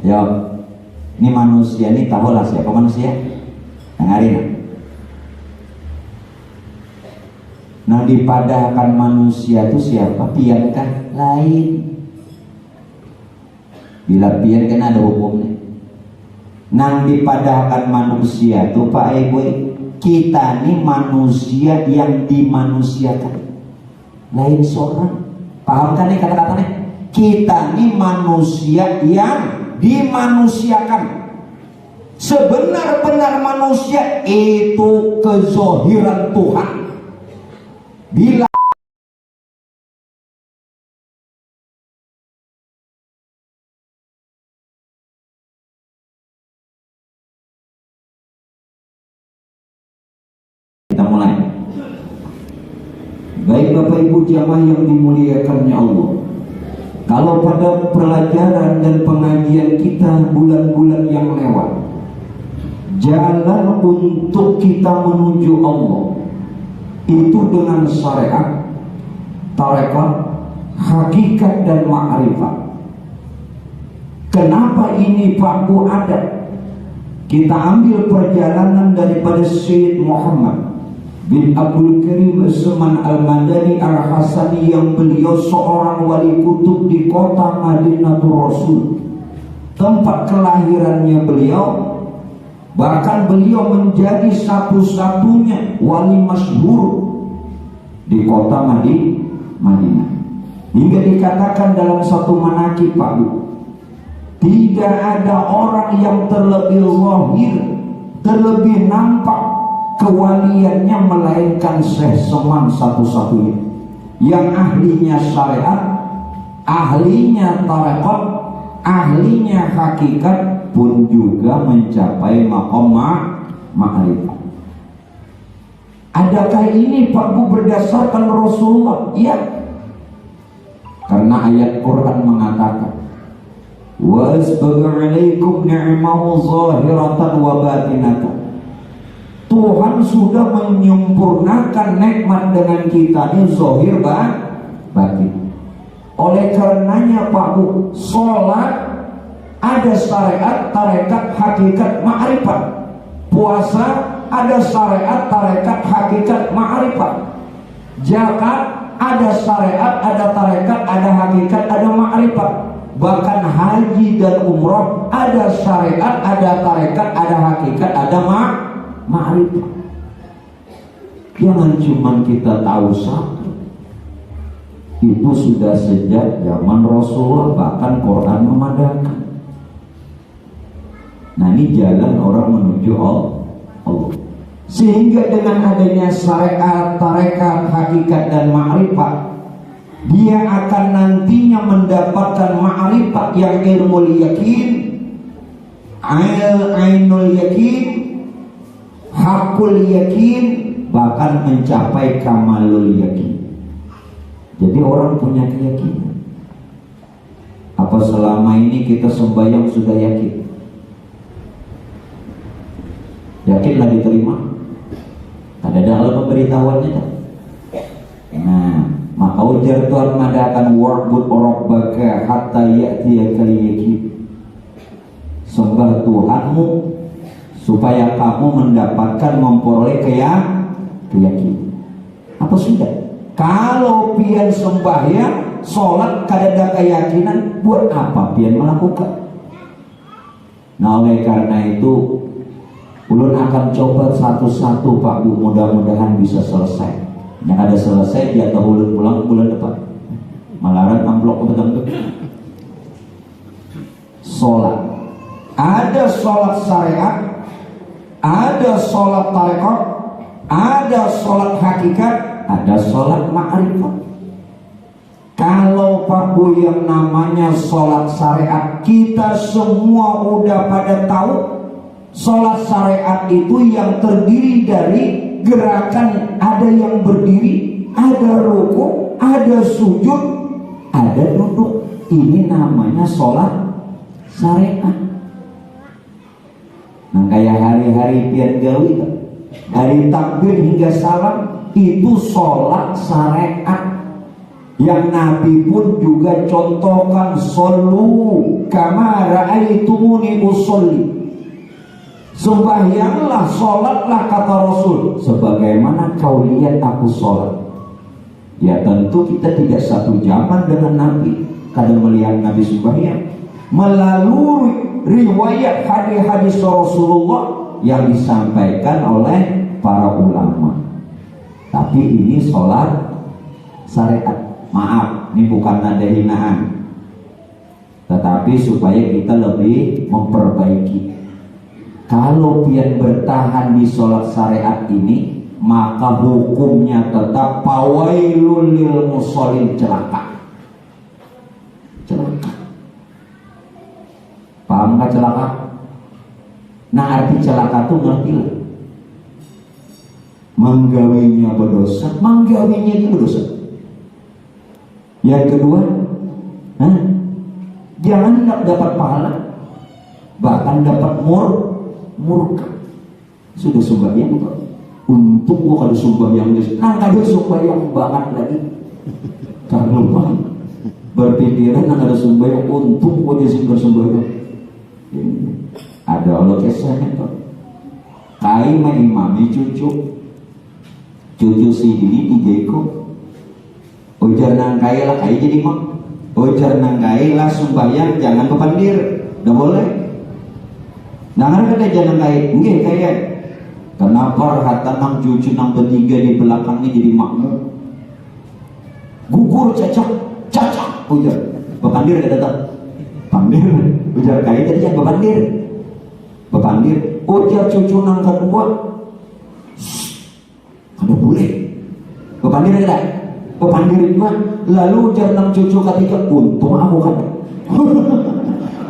Ya, ini manusia ini tahulah siapa manusia? Dengarin. Nah dipadahkan manusia itu siapa? Pian kan? Lain. Bila pian kan ada hukumnya. Nang dipadahkan manusia itu Pak Ibu, kita ini manusia yang dimanusiakan. Lain seorang. Paham kan nih kata-katanya? Kita ini manusia yang dimanusiakan. Sebenar-benar manusia itu kezohiran Tuhan. Bila kita mulai. Baik Bapak Ibu jamaah yang dimuliakannya Allah, kalau pada pelajaran dan pengajian kita bulan-bulan yang lewat, jalan untuk kita menuju Allah itu dengan syariat, tarekat, hakikat dan ma'rifat. Kenapa ini Pak Bu ada? Kita ambil perjalanan daripada Syed Muhammad bin Abdul Karim Usman Al-Madani Al-Hasani, yang beliau seorang wali kutub di kota Madinatul Rasul, tempat kelahirannya beliau. Bahkan beliau menjadi satu-satunya wali masyhur di kota Madinah. Hingga dikatakan dalam satu manaqib Pak Bu, tidak ada orang yang terlebih zahir, terlebih nampak kewaliannya melainkan Syekh Seman satu-satunya, yang ahlinya syariat, ahlinya tarekat, ahlinya hakikat, pun juga mencapai maqam ma'rifat. Adakah ini Pak Bu berdasarkan Rasulullah? Iya. Karena ayat Quran mengatakan, wa asbagha 'alaikum ni'amahu zahiratan wa batinatan. Tuhan sudah menyempurnakan nikmat dengan kita ini zahir batin. Oleh karenanya Pak Bu, sholat ada syariat, tarekat, hakikat, ma'rifat. Puasa ada syariat, tarekat, hakikat, ma'rifat. Zakat ada syariat, ada tarekat, ada hakikat, ada ma'rifat. Bahkan haji dan umroh ada syariat, ada tarekat, ada hakikat, ada ma'rifat. Jangan cuma kita tahu satu. Itu sudah sejak zaman Rasulullah, bahkan Quran memadamkan. Nah ini jalan orang menuju Allah. Sehingga dengan adanya syariat, tarekat, hakikat dan ma'rifat, dia akan nantinya mendapatkan ma'rifat yang ilmu yakin, ainul yakin, hakul yakin, bahkan mencapai kamalul yakin. Jadi orang punya keyakinan. Apa selama ini kita sembahyang sudah yakin? Yakinlah diterima. Ada dalam pemberitahuannya tak? Nah, maka ujar Tuhan mengatakan wa'bud rabbaka hatta ya'tiyakal yakin. Sembah Tuhanmu supaya kamu mendapatkan memperoleh keyakinan. Apa sudah? Kalau pian sembahyang, sholat kadada keyakinan, buat apa pian melakukan? Nah oleh karena itu, ulun akan coba satu-satu Pak Bu, mudah-mudahan bisa selesai. Yang ada selesai dia tahu ulun pulang bulan depan. Malaran amplop betul-betul. Sholat, ada sholat syariat, ada sholat tarekat, ada sholat hakikat, ada sholat ma'rifat. Kalau Pak Bu yang namanya sholat syariat, kita semua udah pada tahu. Sholat syariat itu yang terdiri dari gerakan, ada yang berdiri, ada ruku, ada sujud, ada duduk. Ini namanya sholat syariat. Nah kayak hari-hari pian gawi, dari takbir hingga salam, itu sholat syariat. Yang Nabi pun juga contohkan, shollu kama ra'aitumuni usolli. Sembahyanglah, sholatlah, kata Rasul, sebagaimana kau lihat aku sholat. Ya tentu kita tidak satu zaman dengan Nabi. Kadang melihat Nabi sembahyang melalui riwayat hadis-hadis Rasulullah yang disampaikan oleh para ulama. Tapi ini sholat syariat. Maaf, ini bukan nada hinaan, tetapi supaya kita lebih memperbaiki. Kalau pian bertahan di sholat syariat ini, maka hukumnya tetap fawailul lil musholin, celaka. Celaka. Paham gak celaka? Nah, arti celaka tuh ngerti lah. Menggawinya berdosa, menggawinya itu berdosa. Yang kedua, jangan dapat pahala, bahkan dapat murka. Sudah sembahyang kok, untung gua kalau sembahyang ada sembahyang banget lagi. Karena berpikiran ada sembahyang, untung gua jadi bersembahyang. Ada Allah kisahnya kok. Kai imami cucu si ini dijeko. Ujar nangkai lah kai jadi mak. Ujar nangkai lah sembahyang jangan bepandir, udah boleh. Nangan kata jangan kai, enggak kayak. Kenapa harta nang cucu nang bertiga di belakangnya jadi makmum? Gugur cacak. Ujar bepandir ada datang. Pandir. Ujar kai tadi jangan bepandir. Ujar cucu nang kedua. Ada boleh. Bepandir ada. Pepandir juga, lalu jangan cucu ketiga, untung aku kan.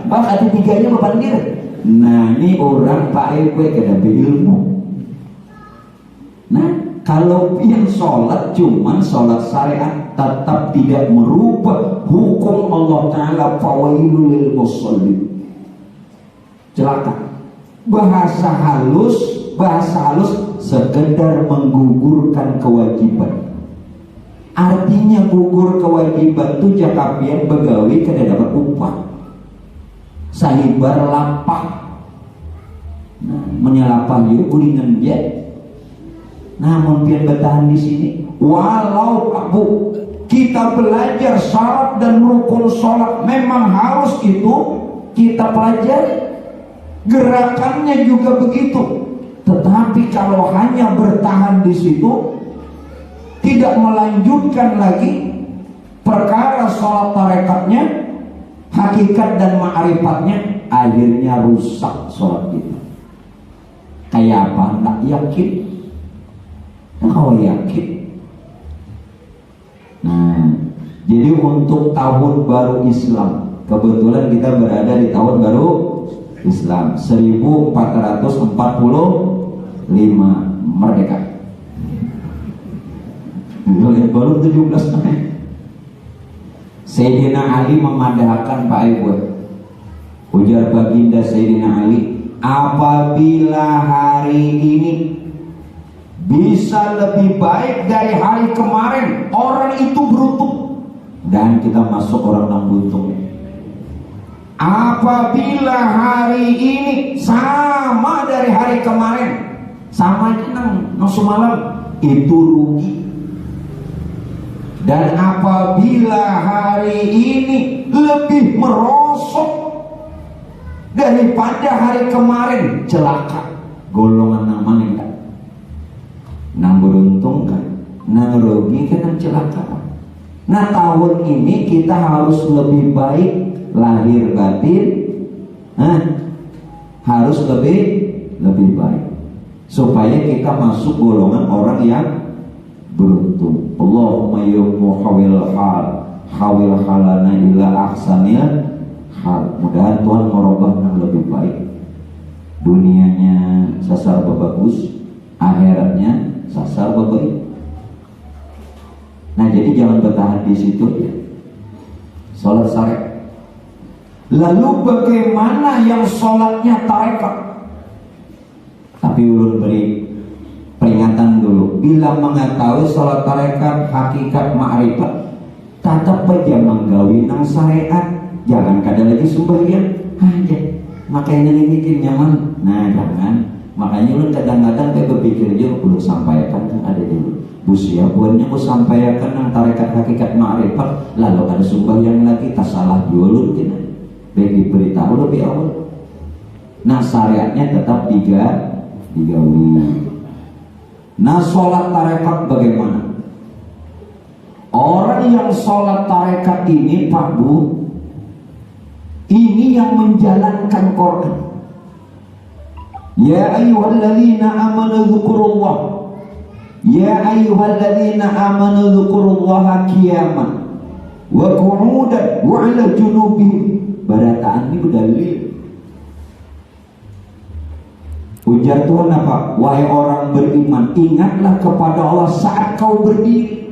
Bahkan tiganya pepandir. Nah, ini orang Pak Ewe kada berilmu. Nah, kalau yang sholat cuman sholat syariat, tetap tidak merubah hukum Allah Ta'ala, fawailul lil musholin. Celaka. Bahasa halus sekedar menggugurkan kewajiban. Artinya gugur kewajiban itu jakapian begawi kada dapat upah. Sahibar lapah. Nah, menyelapah yuk kulingan jet. Namun pian bertahan di sini. Walau abu kita belajar syarat dan rukun sholat, memang harus itu kita pelajari. Gerakannya juga begitu. Tetapi kalau hanya bertahan di situ, tidak melanjutkan lagi perkara sholat tarekatnya, hakikat dan ma'rifatnya, akhirnya rusak sholat kita. Kayak apa? Tak yakin. Nah, kalau yakin. Nah, jadi untuk tahun baru Islam, kebetulan kita berada di tahun baru Islam 1445 merdeka. Baru 17 tahun. Sayyidina Ali memadahkan Pak Ibu. Ujar baginda Sayyidina Ali, apabila hari ini bisa lebih baik dari hari kemarin, orang itu beruntung. Dan kita masuk orang yang beruntung. Apabila hari ini sama dari hari kemarin, sama aja nang semalam, itu rugi. Dan apabila hari ini lebih merosot daripada hari kemarin, celaka. Golongan nama enggak. Nang beruntung kan, nang rugi kan, nang celaka. Nah, tahun ini kita harus lebih baik lahir batin, harus lebih baik supaya kita masuk golongan orang yang beruntung. Allahumma yummu hawil halana ila ahsanil hal. Mudah-mudahan Tuhan merubah yang lebih baik. Dunianya sasar bagus, akhiratnya sasar baik. Nah, jadi jangan bertahan di situ ya. Sholat syariat. Lalu bagaimana yang sholatnya tarekat? Tapi ulun beri peringatan dulu. Bila mengetahui sholat tarekat hakikat ma'rifat, Tatap aja menggawi nang syariat, jangan kada lagi sembahyang aja. Makanya ini mikir nyaman. Nah jangan. Makanya lu kadang-kadang kayak berpikir juga perlu sampaikan kan ada dulu. Busia buatnya aku sampaikan nang tarekat hakikat ma'rifat, lalu ada sembahyang lagi tak salah dulu kita. Baik diberitahu lebih awal. Nah syariatnya tetap digawi. Nah sholat tarekat bagaimana? Orang yang sholat tarekat ini Pak Bu, ini yang menjalankan Quran. Ya ayyuhalladzina amanu dzkurullah. Ya ayyuhalladzina amanu dzkurullaha qiyaman wa qu'udan wa 'ala junubihim. Barataan ini berdalil. Ujar Tuhan apa? Wahai orang beriman, ingatlah kepada Allah saat kau berdiri.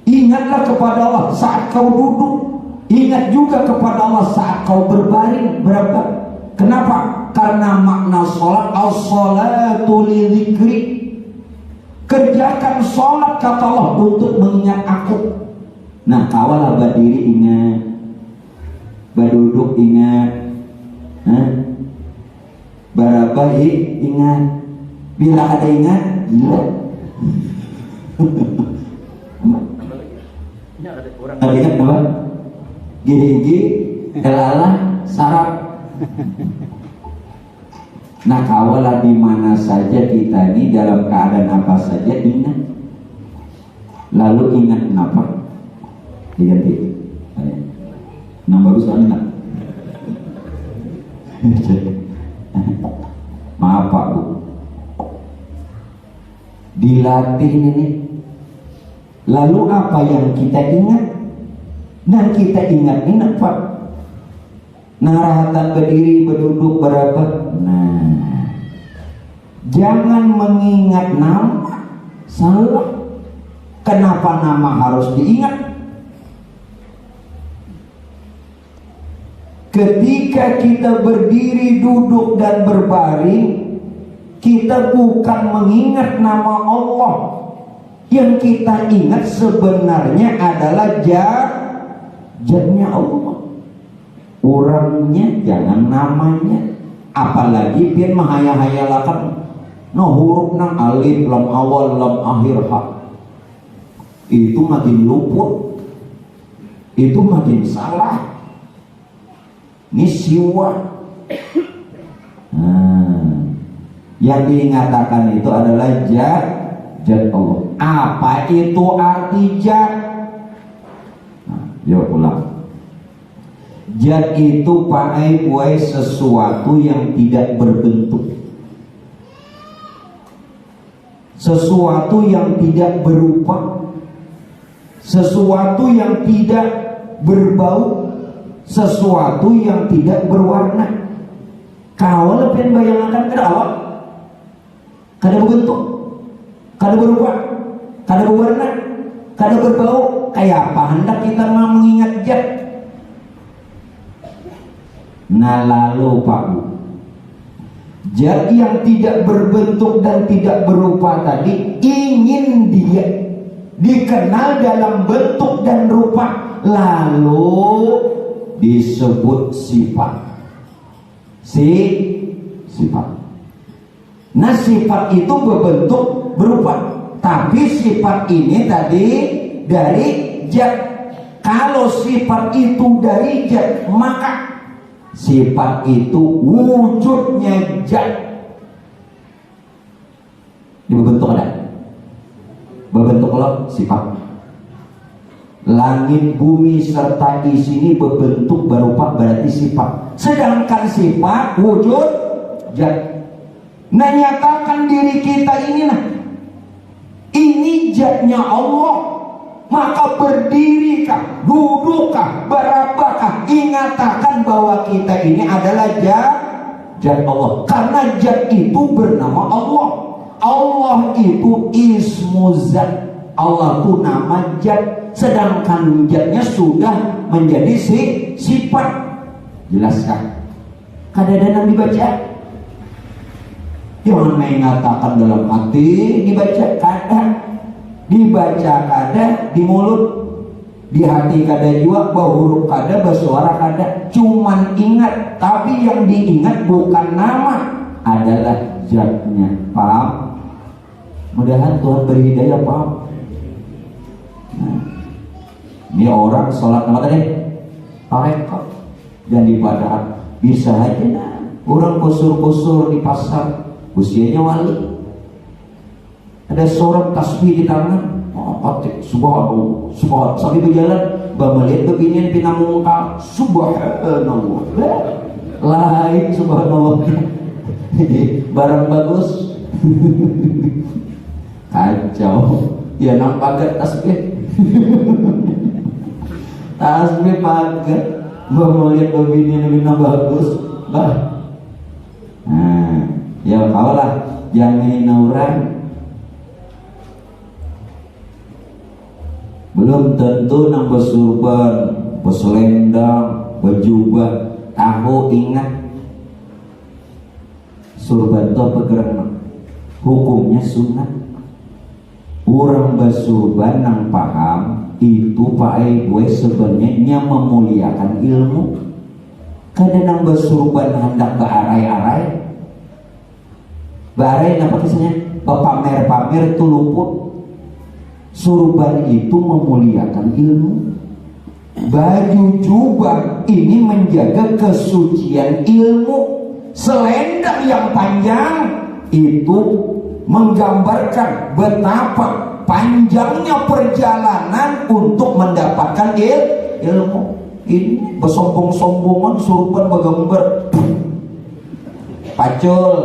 Ingatlah kepada Allah saat kau duduk. Ingat juga kepada Allah saat kau berbaring. Berapa? Kenapa? Karena makna sholat, as-sholatu li dzikri. Kerjakan sholat kata Allah untuk mengingat aku. Nah kawalah berdiri ingat, berduduk ingat, barabahi ingat. Bila ada ingat, gila. Ada ingat apa? Gigi, elalah, sarap. Nah kawalah di mana saja kita ini dalam keadaan apa saja ingat. Lalu ingat kenapa? Diganti. Nah bagus kan enggak? Maaf Pak Bu. Dilatih ini nih. Lalu apa yang kita ingat? Nah kita ingat Pak. Narahatan berdiri, berduduk, berapa? Nah, jangan mengingat nama, salah. Kenapa nama harus diingat? Ketika kita berdiri, duduk, dan berbaring, kita bukan mengingat nama Allah. Yang kita ingat sebenarnya adalah zatnya Allah. Orangnya, jangan namanya. Apalagi biar menghayal-hayalakan no huruf nang alif lam awal lam akhir ha. Itu makin luput. Itu makin salah. Ini siwa. Yang diingatakan itu adalah zat Allah. Apa itu arti zat? Yuk ulang. Zat itu pakai buai sesuatu yang tidak berbentuk, sesuatu yang tidak berupa, sesuatu yang tidak berbau, sesuatu yang tidak berwarna. Kau lebih bayangkan ke awak, kada berbentuk, kada berupa, kada berwarna, kada berbau. Kayak apa hendak kita mau mengingat zat? Nah lalu Pak Bu, zat yang tidak berbentuk dan tidak berupa tadi ingin dia dikenal dalam bentuk dan rupa, lalu disebut sifat. Sifat. Nah sifat itu berbentuk berupa, tapi sifat ini tadi dari zat. Kalau sifat itu dari zat, maka sifat itu wujudnya zat. Ini berbentuk ada? Berbentuk Allah sifat. Langit, bumi serta isinya berbentuk berupa berarti sifat. Sedangkan sifat wujud zat. Nah nyatakan diri kita ini ini zatnya Allah. Maka berdirikah, dudukkah, berapakah, ingatakan bahwa kita ini adalah zat Allah. Karena zat itu bernama Allah. Allah itu ismu zat. Allah itu nama zat. Sedangkan zatnya sudah menjadi sifat. Jelaskah? Kadang-kadang dibaca. Jangan mengatakan dalam hati, dibaca kadang. Dibaca kada di mulut. Di hati kada jua, bahuruf kada, bersuara kada. Cuman ingat, tapi yang diingat bukan nama, adalah zatnya. Paham? Mudahan Tuhan beri hidayah, paham? Nah, ini orang sholat apa tadi? Tarekat dan ibadah. Bisa aja nah, orang kusur-kusur di pasar, usianya wali, ada seorang tasbih di tangan, patik subhanallah, subhanallah, sambil berjalan melihat beginian pinamungkal, subhanallah, lain subhanallah, barang bagus, kacau, ya nampak tasbih, tasbih pakai, melihat beginian pinam bagus, bah, nah, ya kawalah, jangan orang. Belum tentu nang bersurban, berselendang, berjubah, tahu ingat surban itu bergerak, hukumnya sunat. Orang bersurban nang paham itu pakai gue sebenarnya memuliakan ilmu. Kadang nang bersurban hendak bearai-arai, bearai apa kisahnya? Pamer-pamer itu luput. Surban itu memuliakan ilmu. Baju jubah ini menjaga kesucian ilmu. Selendang yang panjang itu menggambarkan betapa panjangnya perjalanan untuk mendapatkan ilmu. Ini bersombong-sombongan surban bergambar pacul.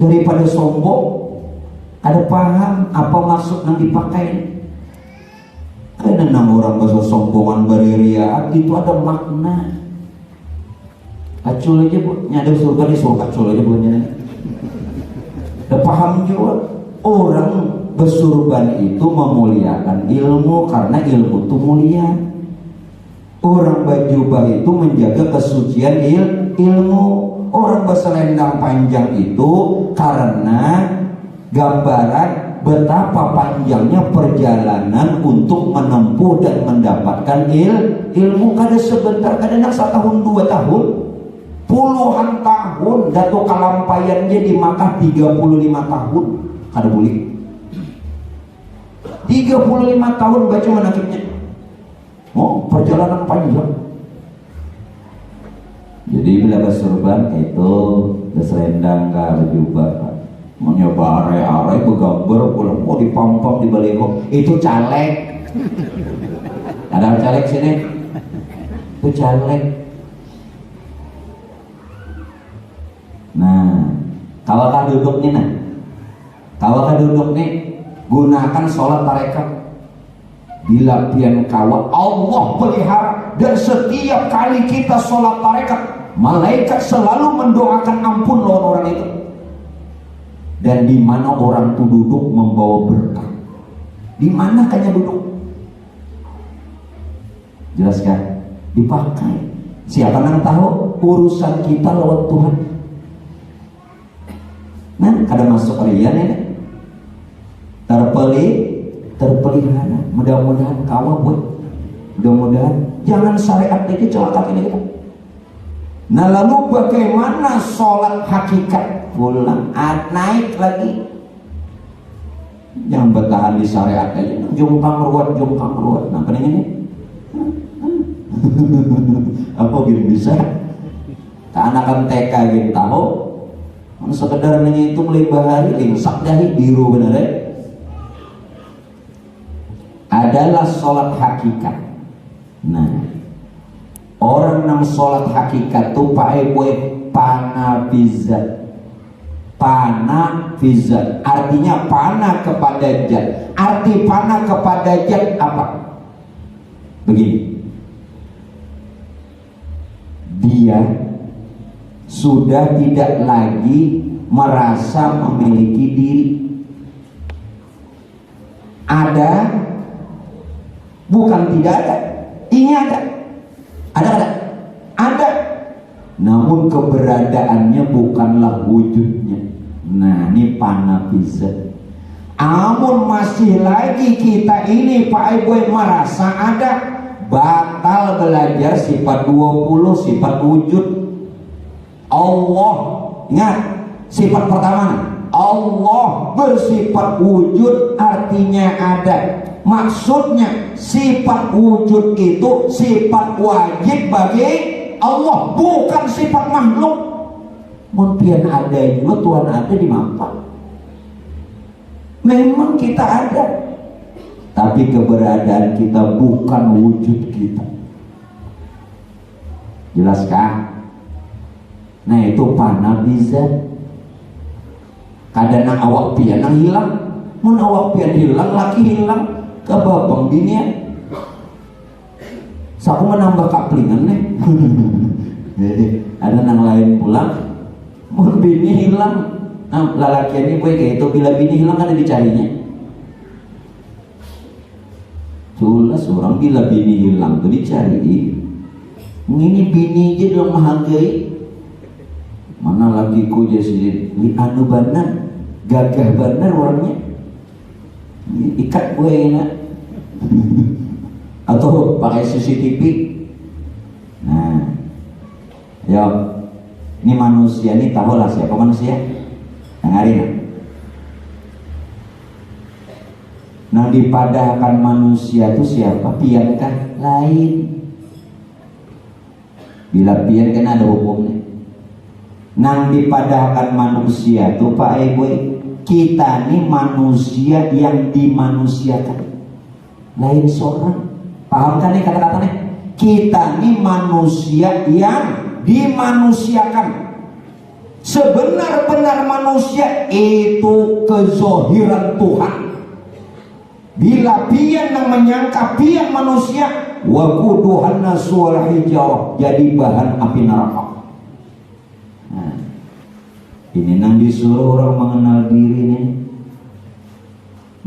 Daripada sombong, ada paham apa maksud yang dipakai. Karena nama orang bahasa sombongan beririaan itu ada makna. Kacul aja bu, nyada surga di surga kacul aja bu nyada. Ada paham juga. Orang bersurban itu memuliakan ilmu karena ilmu itu mulia. Orang berjubah itu menjaga kesucian ilmu. Orang berselendang panjang itu karena gambaran betapa panjangnya perjalanan untuk menempuh dan mendapatkan ilmu. Kada sebentar, kada nak 1 tahun 2 tahun, puluhan tahun. Dato kalampayannya di Makkah 35 tahun kada boleh. 35 tahun baca manakibnya. Oh, perjalanan panjang. Jadi bila bersurban itu berselendang kah, berjubah kah, mencoba arai-arai bergambar pulang mau dipampang di baliho, itu caleg. Ada caleg sini, itu caleg. Nah, kawakah duduk nih nah, kawakah duduk nih, gunakan sholat tarekat. Bila pian kawa Allah pelihara, dan setiap kali kita sholat tarekat, malaikat selalu mendoakan ampun lawan orang itu. Dan di mana orang itu duduk membawa berkah, di mana kayaknya duduk, jelas kan? Dipakai. Siapa yang tahu urusan kita lawan Tuhan? Nah, kada masuk rian ya, terpelihara. Mudah-mudahan kawan buat, mudah-mudahan jangan syariat ini celaka ini kita. Nah lalu bagaimana sholat hakikat? Pulang naik lagi, yang bertahan di syariat aja jungkang ruwet. Nah pening ini apa gini bisa anak-anak TK gini tahu sekedar itu melibah hari limsak dahi biru bener ya. Adalah sholat hakikat. Nah, orang nang sholat hakikat tuh pakai kue panafizat. Panafizat artinya panah kepada zat. Arti panah kepada zat apa? Begini, dia sudah tidak lagi merasa memiliki diri. Ada, bukan tidak ada. Ini ada. Ada. Namun keberadaannya bukanlah wujudnya. Nah, ini panafizat. Amun masih lagi kita ini Pak Ibu merasa ada, batal belajar sifat 20, sifat wujud Allah. Ingat, sifat pertama Allah bersifat wujud, artinya ada. Maksudnya sifat wujud itu sifat wajib bagi Allah, bukan sifat makhluk. Mungkin ada juga Tuhan ada di mata. Memang kita ada, tapi keberadaan kita bukan wujud kita. Jelaskah? Nah itu panah bisa. Kadang awak pian yang hilang, mun awak pian hilang, laki hilang, kebabang binian. Saku menambah kaplingan nih. Ada nang lain pulang, mun bini hilang. Nah, lalaki ini gue kayak itu, bila bini hilang kan dicarinya. Jelas orang bila bini hilang tuh dicari. Ini bini aja dong menghargai. Mana lakiku jadi anu benar, gagah benar orangnya. Ikat gue enak. Atau pakai CCTV. Nah, ya ini manusia ini tahu lah siapa manusia. Nah dipadahkan manusia itu siapa? Pian kan lain. Bila pian kan ada hukumnya. Nang dipadahkan manusia itu Pak Ibu, kita ini manusia yang dimanusiakan, lain seorang. Paham kan nih kata-katanya? Kita ini manusia yang dimanusiakan. Sebenar-benar manusia itu kezohiran Tuhan. Bila pian yang menyangka pian manusia, wakuduhan nasual hijau, jadi bahan api neraka. Nah, ini nang disuruh orang mengenal diri ini.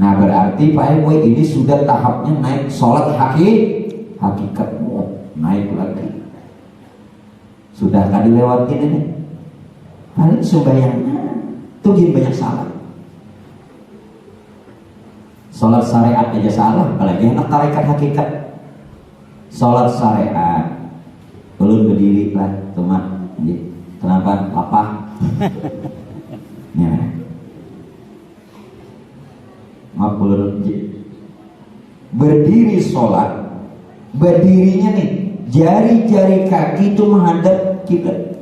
Nah berarti Pak Ibu ini sudah tahapnya naik sholat hakikat naik lagi. Sudah kan dilewatin ini. Paling sembahyangnya tuh gini banyak salah. Sholat syariat aja salah, apalagi anak tarekat hakikat. Sholat syariat belum berdiri lah, teman. Kenapa? Lapah. Ya. Maaf belum berdiri sholat, berdirinya nih jari-jari kaki itu menghadap kiblat.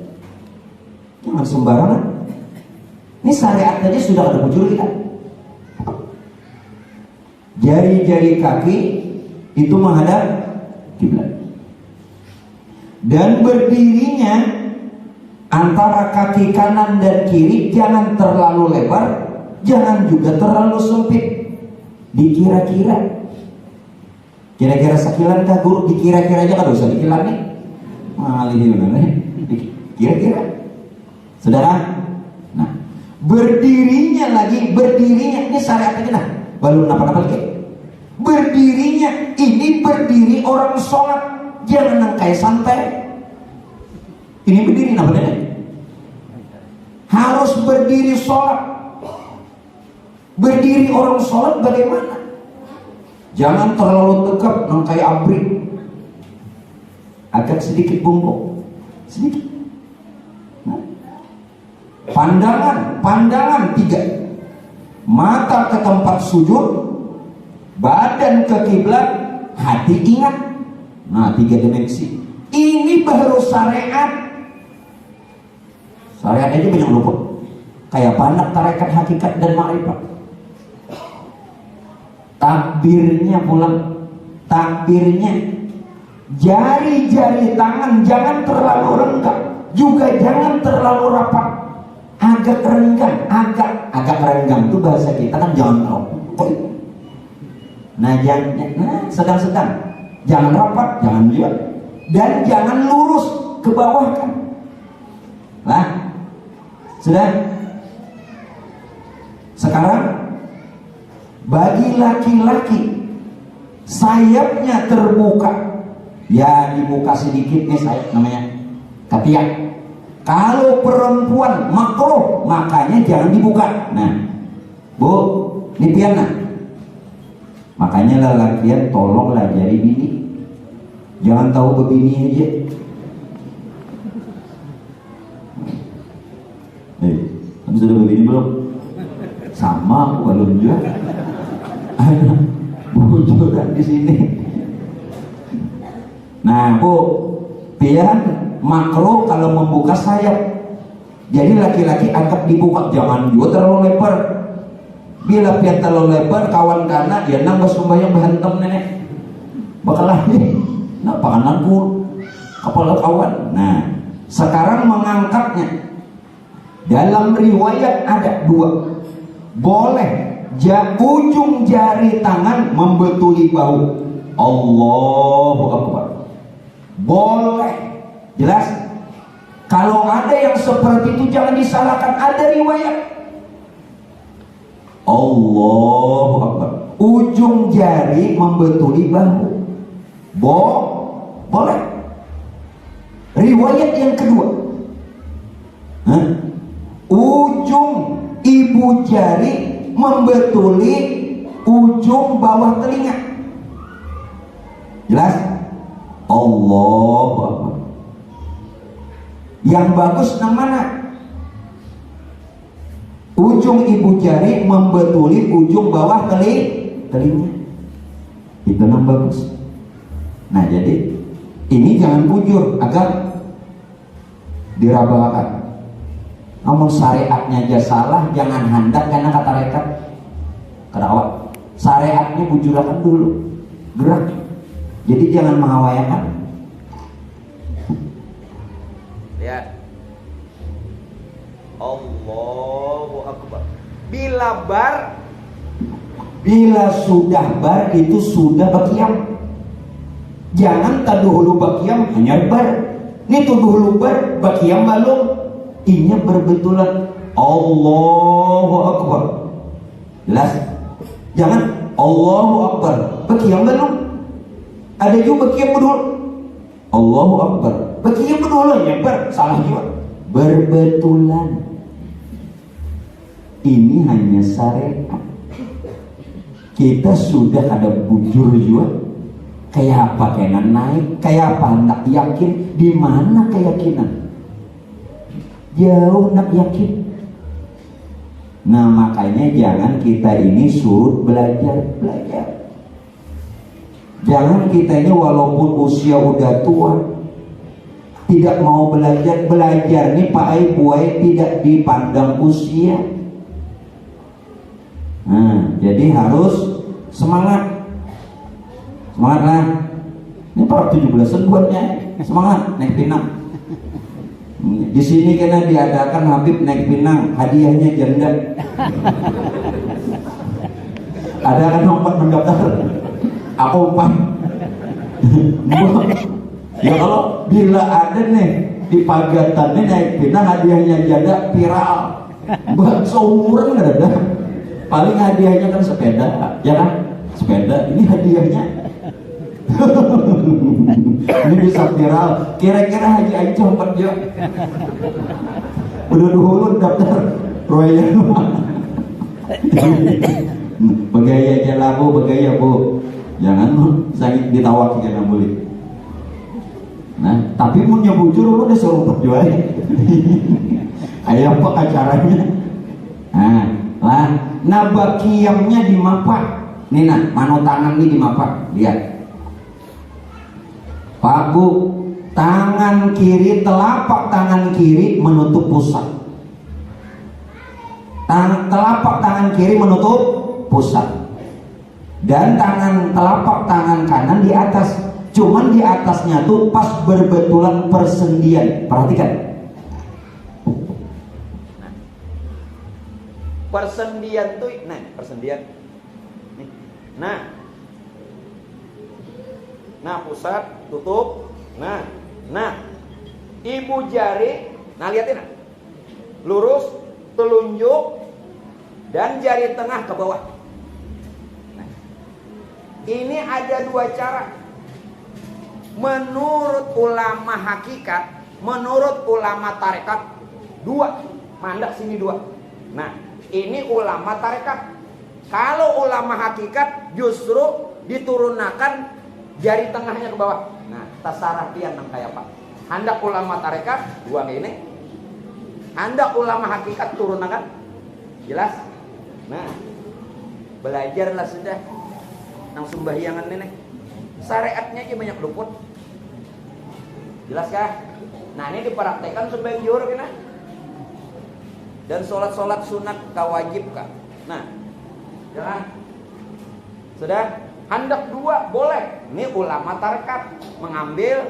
Jangan sembarangan. Ini syariat aja sudah ada bujur kita. Jari-jari kaki itu menghadap kiblat. Dan berdirinya antara kaki kanan dan kiri jangan terlalu lebar, jangan juga terlalu sempit. Dikira-kira. Kira-kira sekilan kah guru? Dikira-kira aja kan usah dikilan nih. Malih bener. Kira-kira. Saudara, nah berdirinya ini syariat aja nah, belum napa-napa lagi. Berdirinya ini berdiri orang sholat, jangan yang kayak santai. Ini berdiri namanya. Harus berdiri sholat. Berdiri orang sholat bagaimana? Jangan terlalu tegap yang kayak abri. Agak sedikit bungkuk, sedikit. Pandangan 3, mata ke tempat sujud, badan ke kiblat, hati ingat. Nah 3 dimensi. Ini baru syariat. Syariat aja banyak luput. Kayak banyak tarekat hakikat dan ma'rifat. Takbirnya pulang, takbirnya jari-jari tangan jangan terlalu renggang, juga jangan terlalu rapat. Agak renggang, agak renggang itu bahasa kita kan jangan rapat. Nah sedang-sedang, jangan rapat, jangan juga, dan jangan lurus ke bawah kan. Lah, sudah. Sekarang bagi laki-laki sayapnya terbuka, ya dibuka sedikit nih sayap namanya ketiak. Kalau perempuan makruh, makanya jangan dibuka. Nah, Bu, Ini piana. Makanya lelakian tolonglah jadi bini. Jangan tahu begini aja. Kamu sudah begini belum? Sama aku belum juga. Ada bujuran di sini. Nah bu, pian makro kalau membuka sayap. Jadi laki-laki angkat dibuka, jangan juga terlalu lebar. Bila pian terlalu lebar, kawan kana ya nang bos membayang bahantem nenek. Bakal lagi, nah pakananku kepala kawan. Nah sekarang mengangkatnya. Dalam riwayat ada dua. Boleh ujung jari tangan membetuli bahu. Allahu Akbar. Boleh. Jelas? Kalau ada yang seperti itu jangan disalahkan, ada riwayat. Allahu Akbar. Ujung jari membetuli bahu. Boleh. Riwayat yang kedua. Ujung ibu jari membetuli ujung bawah telinga. Jelas? Allahu Akbar. Yang bagus yang mana? Ujung ibu jari membetuli ujung bawah telinga. Itu yang bagus. Nah jadi ini jangan bujur agar dirabakan. Namun syariatnya aja salah, jangan hendak karena kata rekat. Kenapa? Syariatnya bujurakan dulu, gerak. Jadi jangan menghawayakan. Lihat. Allahu Akbar. Bila sudah bar itu sudah bakiam. Jangan taduhulu bakiam hanya bar. Ini tuduhulu bar bakiam balung. Inya berbetulan. Allahu Akbar. Jelas? Jangan Allahu Akbar bakiam balung. Ada juga bakiam bedul. Allahu Akbar bakiam bedul ya bar. Salah juga. Berbetulan. Ini hanya syariat. Kita sudah ada bujur juga. Kayak apa kena naik, kayak apa hendak yakin, di mana keyakinan? Jauh nak yakin. Nah makanya jangan kita ini suruh belajar. Jangan kita ini walaupun usia udah tua tidak mau belajar nih Pak Buai tidak dipandang usia. Nah, jadi harus semangat lah. Ini para 17-an buatnya semangat naik pinang. Di sini kena diadakan Habib naik pinang, hadiahnya janda. Ada kan nomor mendaftar? Aku umpan. Ya kalau bila ada nih di Pagatan nih naik pinang hadiahnya janda viral. Buat seumuran nggak ada. Paling hadiahnya kan sepeda, ya kan? Sepeda, ini hadiahnya. Ini bisa viral. Kira-kira Haji Aing cepet ya. Udah dulu daftar proyek. Begaya aja lah bu, begaya bu. Jangan sakit ditawaki jangan boleh. Nah, tapi mau nyebujur lu udah suruh berjual. Ayo apa acaranya? Nah bakiamnya di mapak. Nih nah, mano tangan ini di mapak. Lihat. Pak Bu, tangan kiri, telapak tangan kiri menutup pusat. Telapak tangan kiri menutup pusat. Dan telapak tangan kanan di atas. Cuman di atasnya tuh pas berbetulan persendian. Perhatikan. Persendian tuh, persendian. Nah pusat tutup. Nah ibu jari, lihatin lurus, telunjuk dan jari tengah ke bawah. Ini ada dua cara. Menurut ulama hakikat, menurut ulama tarekat, dua. Mandak sini dua. Nah ini ulama tarekat. Kalau ulama hakikat justru diturunkan jari tengahnya ke bawah. Nah, tasarah pian nang kayak Pak. Hendak ulama tarekat dua ini. Hendak ulama hakikat turunkan. Jelas? Nah, belajarlah sudah nang sembahyangan ini. Syariatnya aja banyak luput. Jelas kah? Nah, ini dipraktekkan sebagai jur kena. Dan sholat sunat kawajib kah? Nah, jalan. Sudah? Hendak dua boleh. Ini ulama tarekat mengambil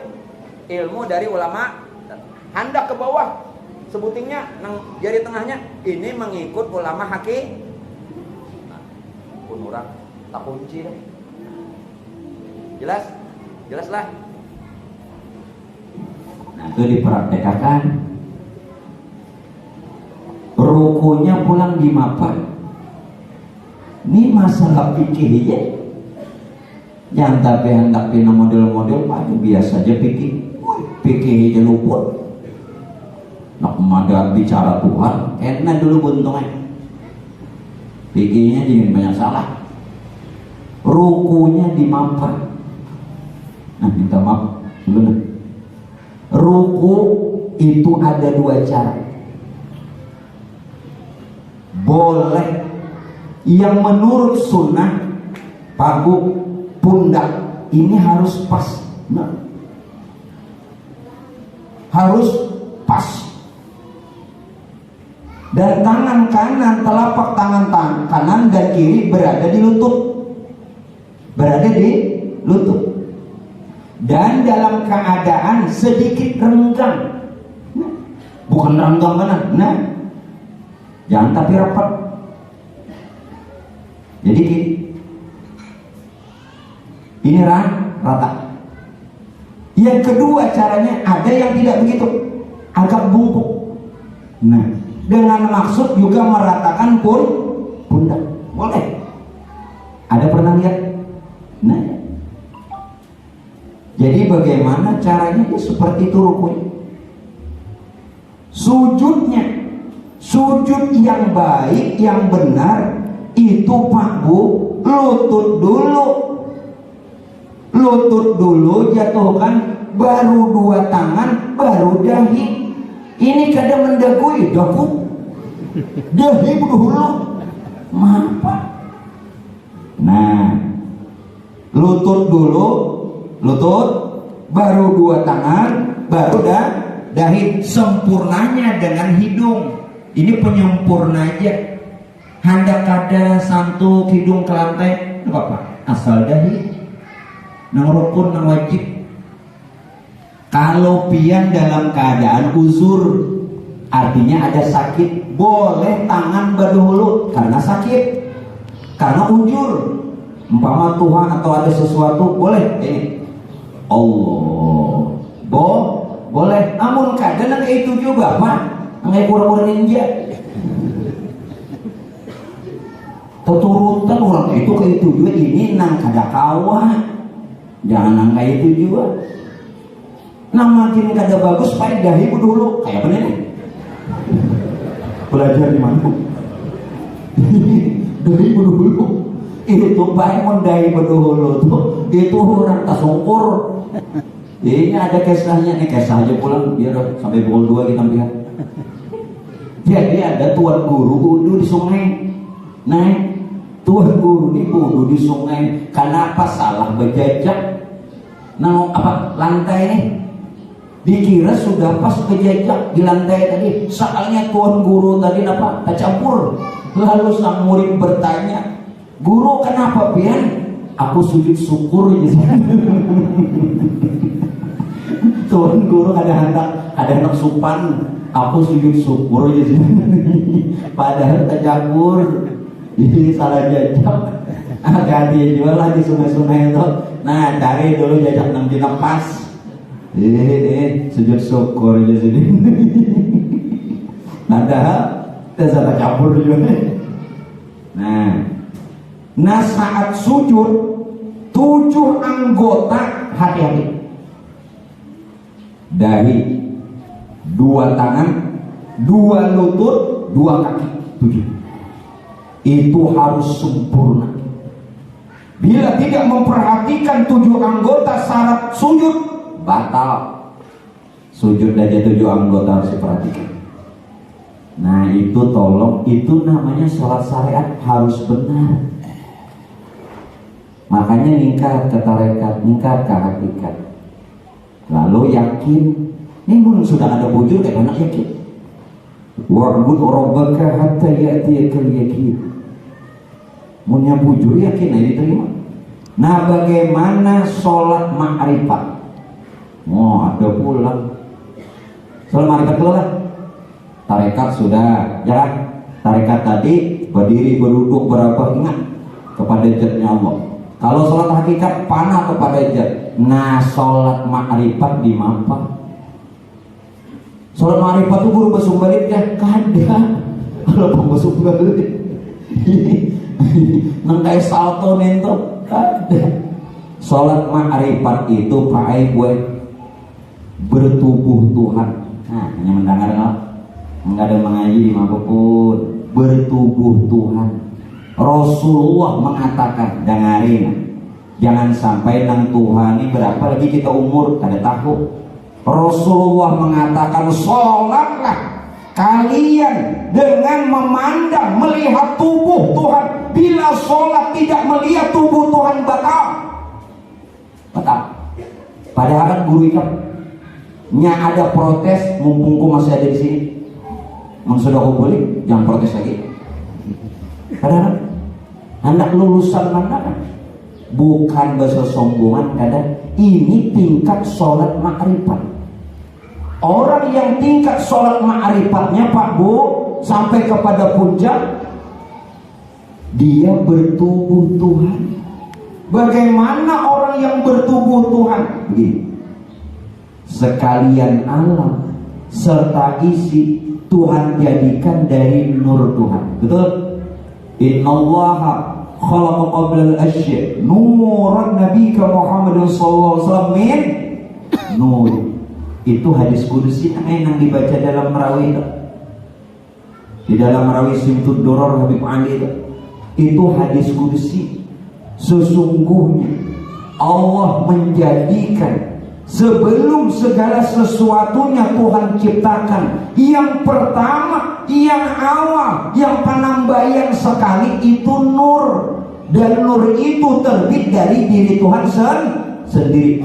ilmu dari ulama. Hendak ke bawah, sebutingnya nang jari tengahnya ini mengikut ulama haki. Nah, pun orang tak kunci deh. Jelas? Jelaslah. Nah, itu dipraktekkan. Rukunya pulang di mapan. Ini masalah fikih ya. Yang tapi hendak pina model-model aja biasa aja fikih. Fikih aja luput. Nak madhab bicara Tuhan, enak dulu buntungnya. Fikihnya jangan banyak salah. Rukunya di mapan. Nah, minta maaf sebentar. Ruku itu ada dua cara. Boleh yang menurut sunnah pagu pundak ini harus pas. Nah, harus pas. Dan tangan kanan, telapak tangan kanan dan kiri berada di lutut. Berada di lutut. Dan dalam keadaan sedikit renggang. Nah, bukan renggang mana? Nah, jangan tapi rapat. Jadi gini. Ini rata. Yang kedua caranya ada yang tidak begitu, agak bungkuk. Nah, dengan maksud juga meratakan pundak. Boleh. Ada pernah lihat? Nah, jadi bagaimana caranya? Ya seperti itu rukunya. Sujudnya, sujud yang baik, yang benar itu Pak Bu, lutut dulu jatuhkan, baru dua tangan, baru dahi. Ini kadang mendagui daku, dahi dulu, apa? Nah, lutut dulu, baru dua tangan, baru dahi. Sempurnanya dengan hidung. Ini penyempurna aja. Hendak ada santuk hidung ke lantai, apa? Asal dahi. Nang rukun, nang wajib. Kalau pian dalam keadaan uzur, artinya ada sakit, boleh tangan berdahulu karena sakit, karena ujur. Umpama Tuhan atau ada sesuatu, boleh. Allah, boleh. Namun kadang kayak itu juga, Pak. Kayak pura-pura ninja. Turutan orang itu kayak itu juga. Ini nang kada kawah. Jangan angka itu juga. Nah, makin kada bagus pakai dahi dulu. Kayak apa nih? Belajar di mana? Dahi dulu. Itu pakai mon dahi dulu tuh. Itu orang tak syukur. Ini ada kisahnya nih, kisah aja pulang biar sampai pukul 2 kita lihat. Jadi ada tuan guru wudu di sungai. Nah, tuan guru ini wudu di sungai. Kenapa salah berjajak? Nah, apa lantai ini dikira sudah pas kejajak di lantai tadi. Soalnya tuan guru tadi apa? Tercampur. Lalu sang murid bertanya, "Guru, kenapa pian?" "Aku sujud syukur." Tuan guru ada anak supan. "Aku sujud syukur." Padahal tercampur. Ini salah jajak. Hati-hati jual lagi sungai-sungai itu. Nah, cari dulu jajak nang dina pas. Sujud syukur aja sini. Padahal salah campur juga. Nah saat sujud 7 anggota hati-hati. Dahi, 2 tangan, 2 lutut, 2 kaki. 7. itu harus sempurna. Bila tidak memperhatikan 7 anggota syarat sujud, batal. Sujud aja 7 anggota harus diperhatikan. Nah itu tolong, itu namanya sholat syariat harus benar. Makanya ningkat ke tarekat, ningkat ke hakikat. Lalu yakin, ini pun sudah ada bujur kayak anak yakin. Wa'bud rabbaka hatta ya'tiyakal yakin. Punya bujur yakin nah diterima. Nah bagaimana sholat ma'rifat? Oh ada pulang. Sholat ma'rifat keluar. Tarekat sudah, ya kan? Tarekat tadi berdiri, berduduk, berapa ingat kepada zatnya Allah. Kalau sholat hakikat panah kepada zat. Nah sholat ma'rifat di mapa? Sholat ma'rifat itu guru bersumbalit ya? Kada. Kalau bersumbalit nengkai salto nento kada. Sholat ma'rifat itu pakai gue bertubuh Tuhan. Nah hanya mendengar enggak ada mengaji di manapun, bertubuh Tuhan. Rasulullah mengatakan, dengarin, jangan sampai nang Tuhan ini berapa lagi kita umur kada tahu. Rasulullah mengatakan, sholatlah kalian dengan memandang, melihat tubuh Tuhan. Bila sholat tidak melihat tubuh Tuhan, batal. Batal. Padahal kan guru ikan nya ada protes, mumpungku masih ada di sini. Sudah aku boleh, jangan protes lagi. Padahal anak lulusan mana kan? Bukan bersombongan, kadang ini tingkat sholat ma'rifat. Orang yang tingkat sholat ma'rifatnya Pak Bu sampai kepada puncak, dia bertubuh Tuhan. Bagaimana orang yang bertubuh Tuhan? Begini, sekalian alam serta isi Tuhan jadikan dari nur Tuhan. Betul? Innallaha khalaqa qabla al-asya nuran nabiyika Muhammadin sallallahu alaihi wasallam min nur. Itu hadis kudusi yang dibaca dalam Merawi itu. Di dalam Merawi Simtud Doror Habib Ali itu hadis kudusi. Sesungguhnya Allah menjadikan sebelum segala sesuatunya Tuhan ciptakan, yang pertama, yang awal, yang penambahan sekali itu nur. Dan nur itu terbit dari diri Tuhan sendiri.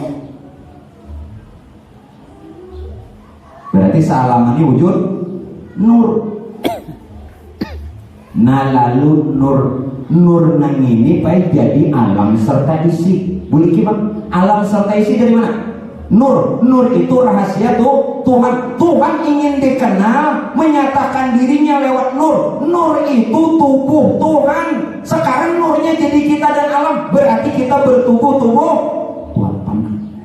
Berarti sealamannya wujud nur. Nah lalu nur nang ini baik jadi alam serta isi. Boleh gimana? Alam serta isi dari mana? Nur itu rahasia Tuhan. Tuhan ingin dikenal, menyatakan dirinya lewat nur. Nur itu tubuh Tuhan. Sekarang nurnya jadi kita dan alam, berarti kita bertubuh Tuhan.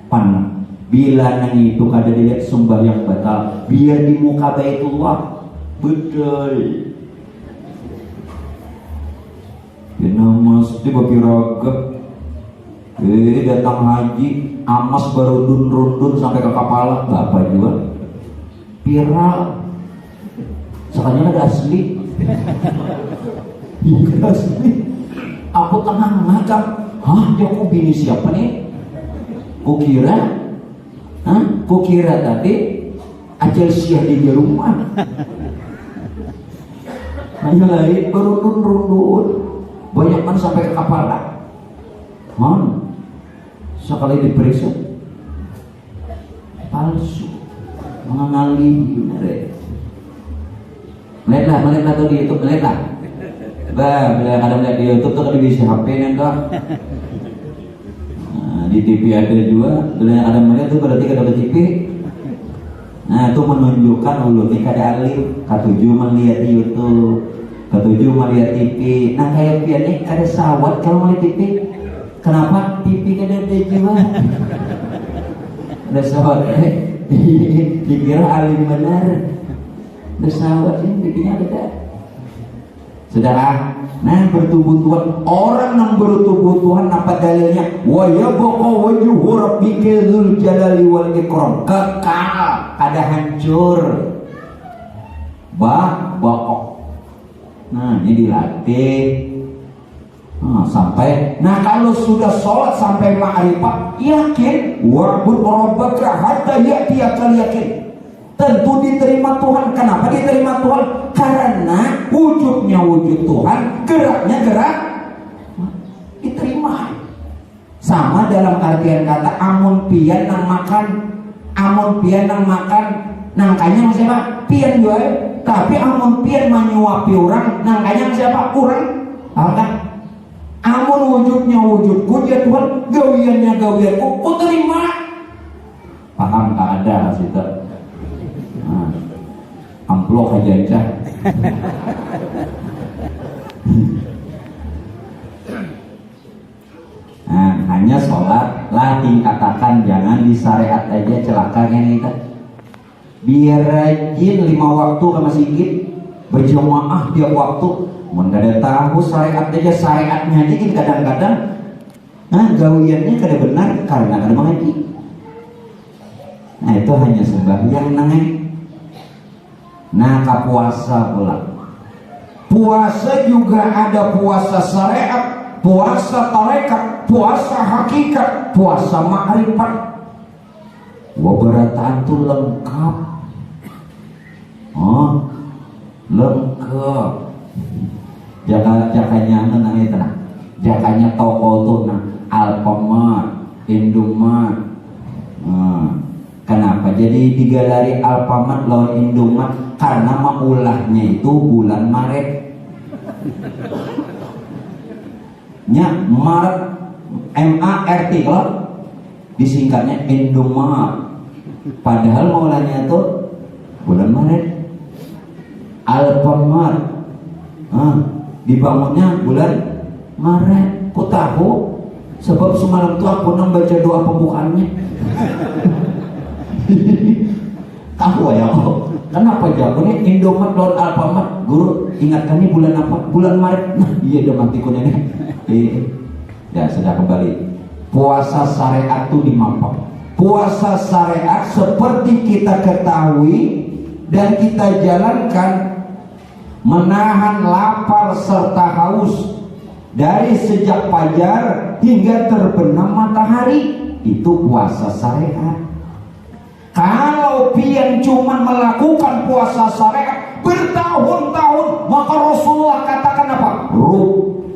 Pandang. Bila nang itu kada dilihat sembahyang batal, biar di muka Baitullah. Betul. Kena mesti bagi ragam. Datang haji, amas baru rundun sampai ke kepala, bapak juga viral. Sekarang ada asli. Iya asli. Aku tenang ngacak. Hah, ya aku bini siapa nih? Kukira tadi Acel Syah di rumah. Hanya lari berundun, banyak kan sampai ke kepala. Sekali diperiksa palsu, mengenali benar ya. Melihatlah tuh di YouTube, melihatlah. Bila kadang melihat di YouTube tuh kan bisa HP nih enggak. Di TV ada juga. Bila ada melihat tuh berarti kada ada TV. Nah itu menunjukkan ulu nih kada alim. Ketujuh melihat di YouTube, ketujuh melihat TV. Nah kayak pian nih kada sawat kalau melihat TV. Kenapa TV kada ada jiwa? Ada sawat dikira alim benar. Ada sawat ini TV-nya ada. Saudara, nah bertubuh Tuhan. Orang yang bertubuh Tuhan apa dalilnya? Wa yabqa wajhu rabbika dzul jalali wal ikram. Kekal, kada hancur. Baqo. Nah, ini dilatih. Nah kalau sudah sholat sampai ma'rifat, yakin wa'bud rabbaka hatta ya'tiyakal yakin, tentu diterima Tuhan. Kenapa diterima Tuhan? Karena wujudnya wujud Tuhan, geraknya gerak diterima. Sama dalam artian kata amun pian nang makan, amun pian nang makan, nangkanya siapa? Pian juga. Tapi amun pian menyuapi orang, nangkanya siapa? Orang. Kan? Amun wujudnya wujudku, ya Tuhan, gawiannya gawianku, ku terima. Paham tak ada situ? Amplok aja. Nah, hanya sholat lah dikatakan jangan disyariat aja, celaka kan kita. Biar rajin 5 waktu ke masjid, berjamaah tiap waktu. Mun kada tahu syariat aja, syariatnya aja kadang-kadang gawiannya kada benar karena kada mengaji. Nah itu hanya sembahyang nangai. Nah puasa pula. Puasa juga ada puasa syariat, puasa tarekat, puasa hakikat, puasa ma'rifat. Wabarataan itu lengkap. Lengkap. Jakanya nang itu nah. Jakanya toko tuh nah Alfamart, Indomart. Kenapa jadi digalari Alfamart lawan Indomart? Karena maulahnya itu bulan Maret. Nya Maret, MART kalau disingkatnya Indomart. Padahal maulahnya itu bulan Maret. Alfamart dibangunnya bulan Maret. Ku tahu sebab semalam tuh aku nang baca doa pembukaannya. Tahu ya kok. Kenapa jawabannya Indomart lawan Alfamart? Guru ingatkan ini bulan apa? Bulan Maret. Nah iya udah mati ku nenek. Ya sudah kembali. Puasa syariat itu dimampak. Puasa syariat seperti kita ketahui dan kita jalankan, menahan lapar serta haus dari sejak fajar hingga terbenam matahari. Itu puasa syariat. Kalau pian cuma melakukan puasa syariat bertahun-tahun, maka Rasulullah katakan apa?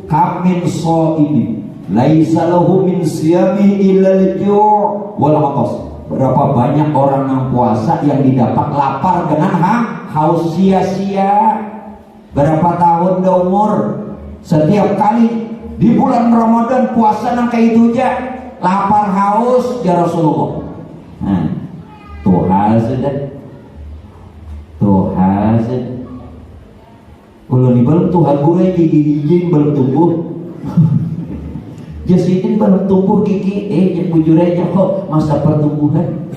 Kam min sha'imin laisa lahu min siyami illal ju' wal 'atas. Berapa banyak orang yang puasa yang didapat lapar dengan haus sia-sia. Berapa tahun dah umur, setiap kali di bulan Ramadan puasa nang kayak itu aja, lapar haus ya Rasulullah. Nah, Tuhan sudah ulun belum Tuhan gue gigi belum tumbuh. Jasidin belum tumbuh gigi, bujur aja kok masa pertumbuhan.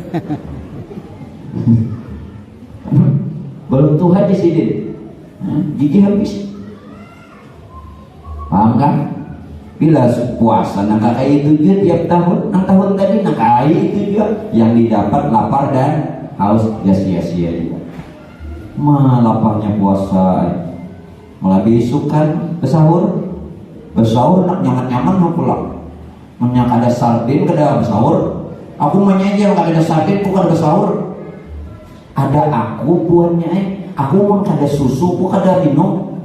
Belum Tuhan Jasidin. Gigi habis. Paham kan? Bila puasa nang kayak itu juga tiap tahun, nang tahun tadi nang kayak itu juga yang didapat lapar dan haus ya sia-sia juga. Laparnya puasa, malah besok kan bersahur nak nyaman-nyaman mau pulang. Menyak ada sardin kada bersahur. Aku menyejel kada ada sardin, aku kada bersahur. Ada aku buahnya aku mau kada susu, aku kada minum.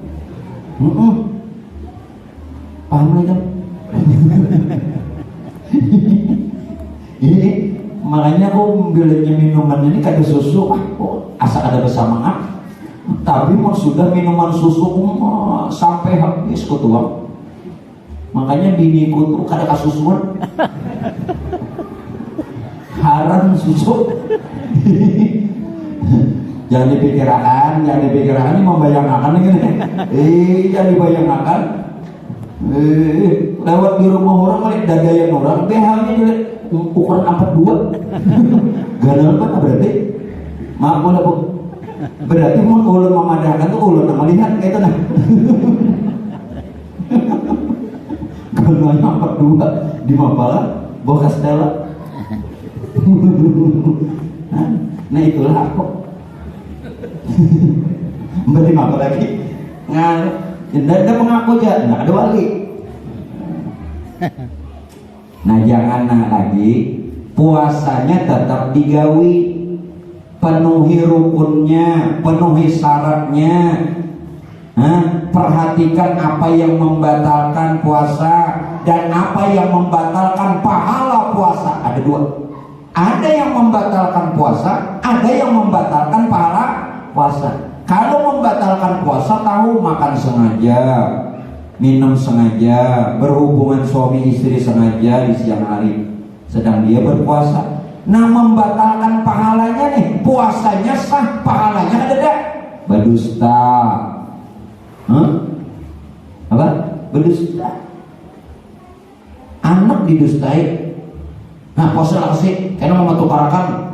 Paham lagi kan? Ini makanya aku bilangnya minuman ini kada susu, asal ada bersamaan. Tapi mau sudah minuman susu sampai habis ku tuang. Makanya biniku tuh kada kasusuan. Haram susu. Jangan dipikirkan ini membayangkan ini. Jangan dibayangkan. Lewat di rumah orang melihat dagayan orang, BH-nya jelek, ukuran 42. Ganal apa berarti? Maaf boleh bu. Berarti mau ulun memadahkan tuh ulun melihat kayak itu nah. Ganalnya 42 di Mapala, Bokas Dela. Nah itulah aku. Berarti apa lagi? Dia mengaku aja nggak ada wali. Nah jangan lagi puasanya tetap digawi, penuhi rukunnya, penuhi syaratnya. Perhatikan apa yang membatalkan puasa dan apa yang membatalkan pahala puasa. Ada dua. Ada yang membatalkan puasa, ada yang membatalkan pahala puasa. Kalau membatalkan puasa, tahu makan sengaja, minum sengaja, berhubungan suami istri sengaja di siang hari, sedang dia berpuasa. Nah membatalkan pahalanya nih, puasanya sah, pahalanya ada tidak? Berdusta. Apa? Berdusta. Anak didustai. Nah puasa lah sih, karena mau tukarakan.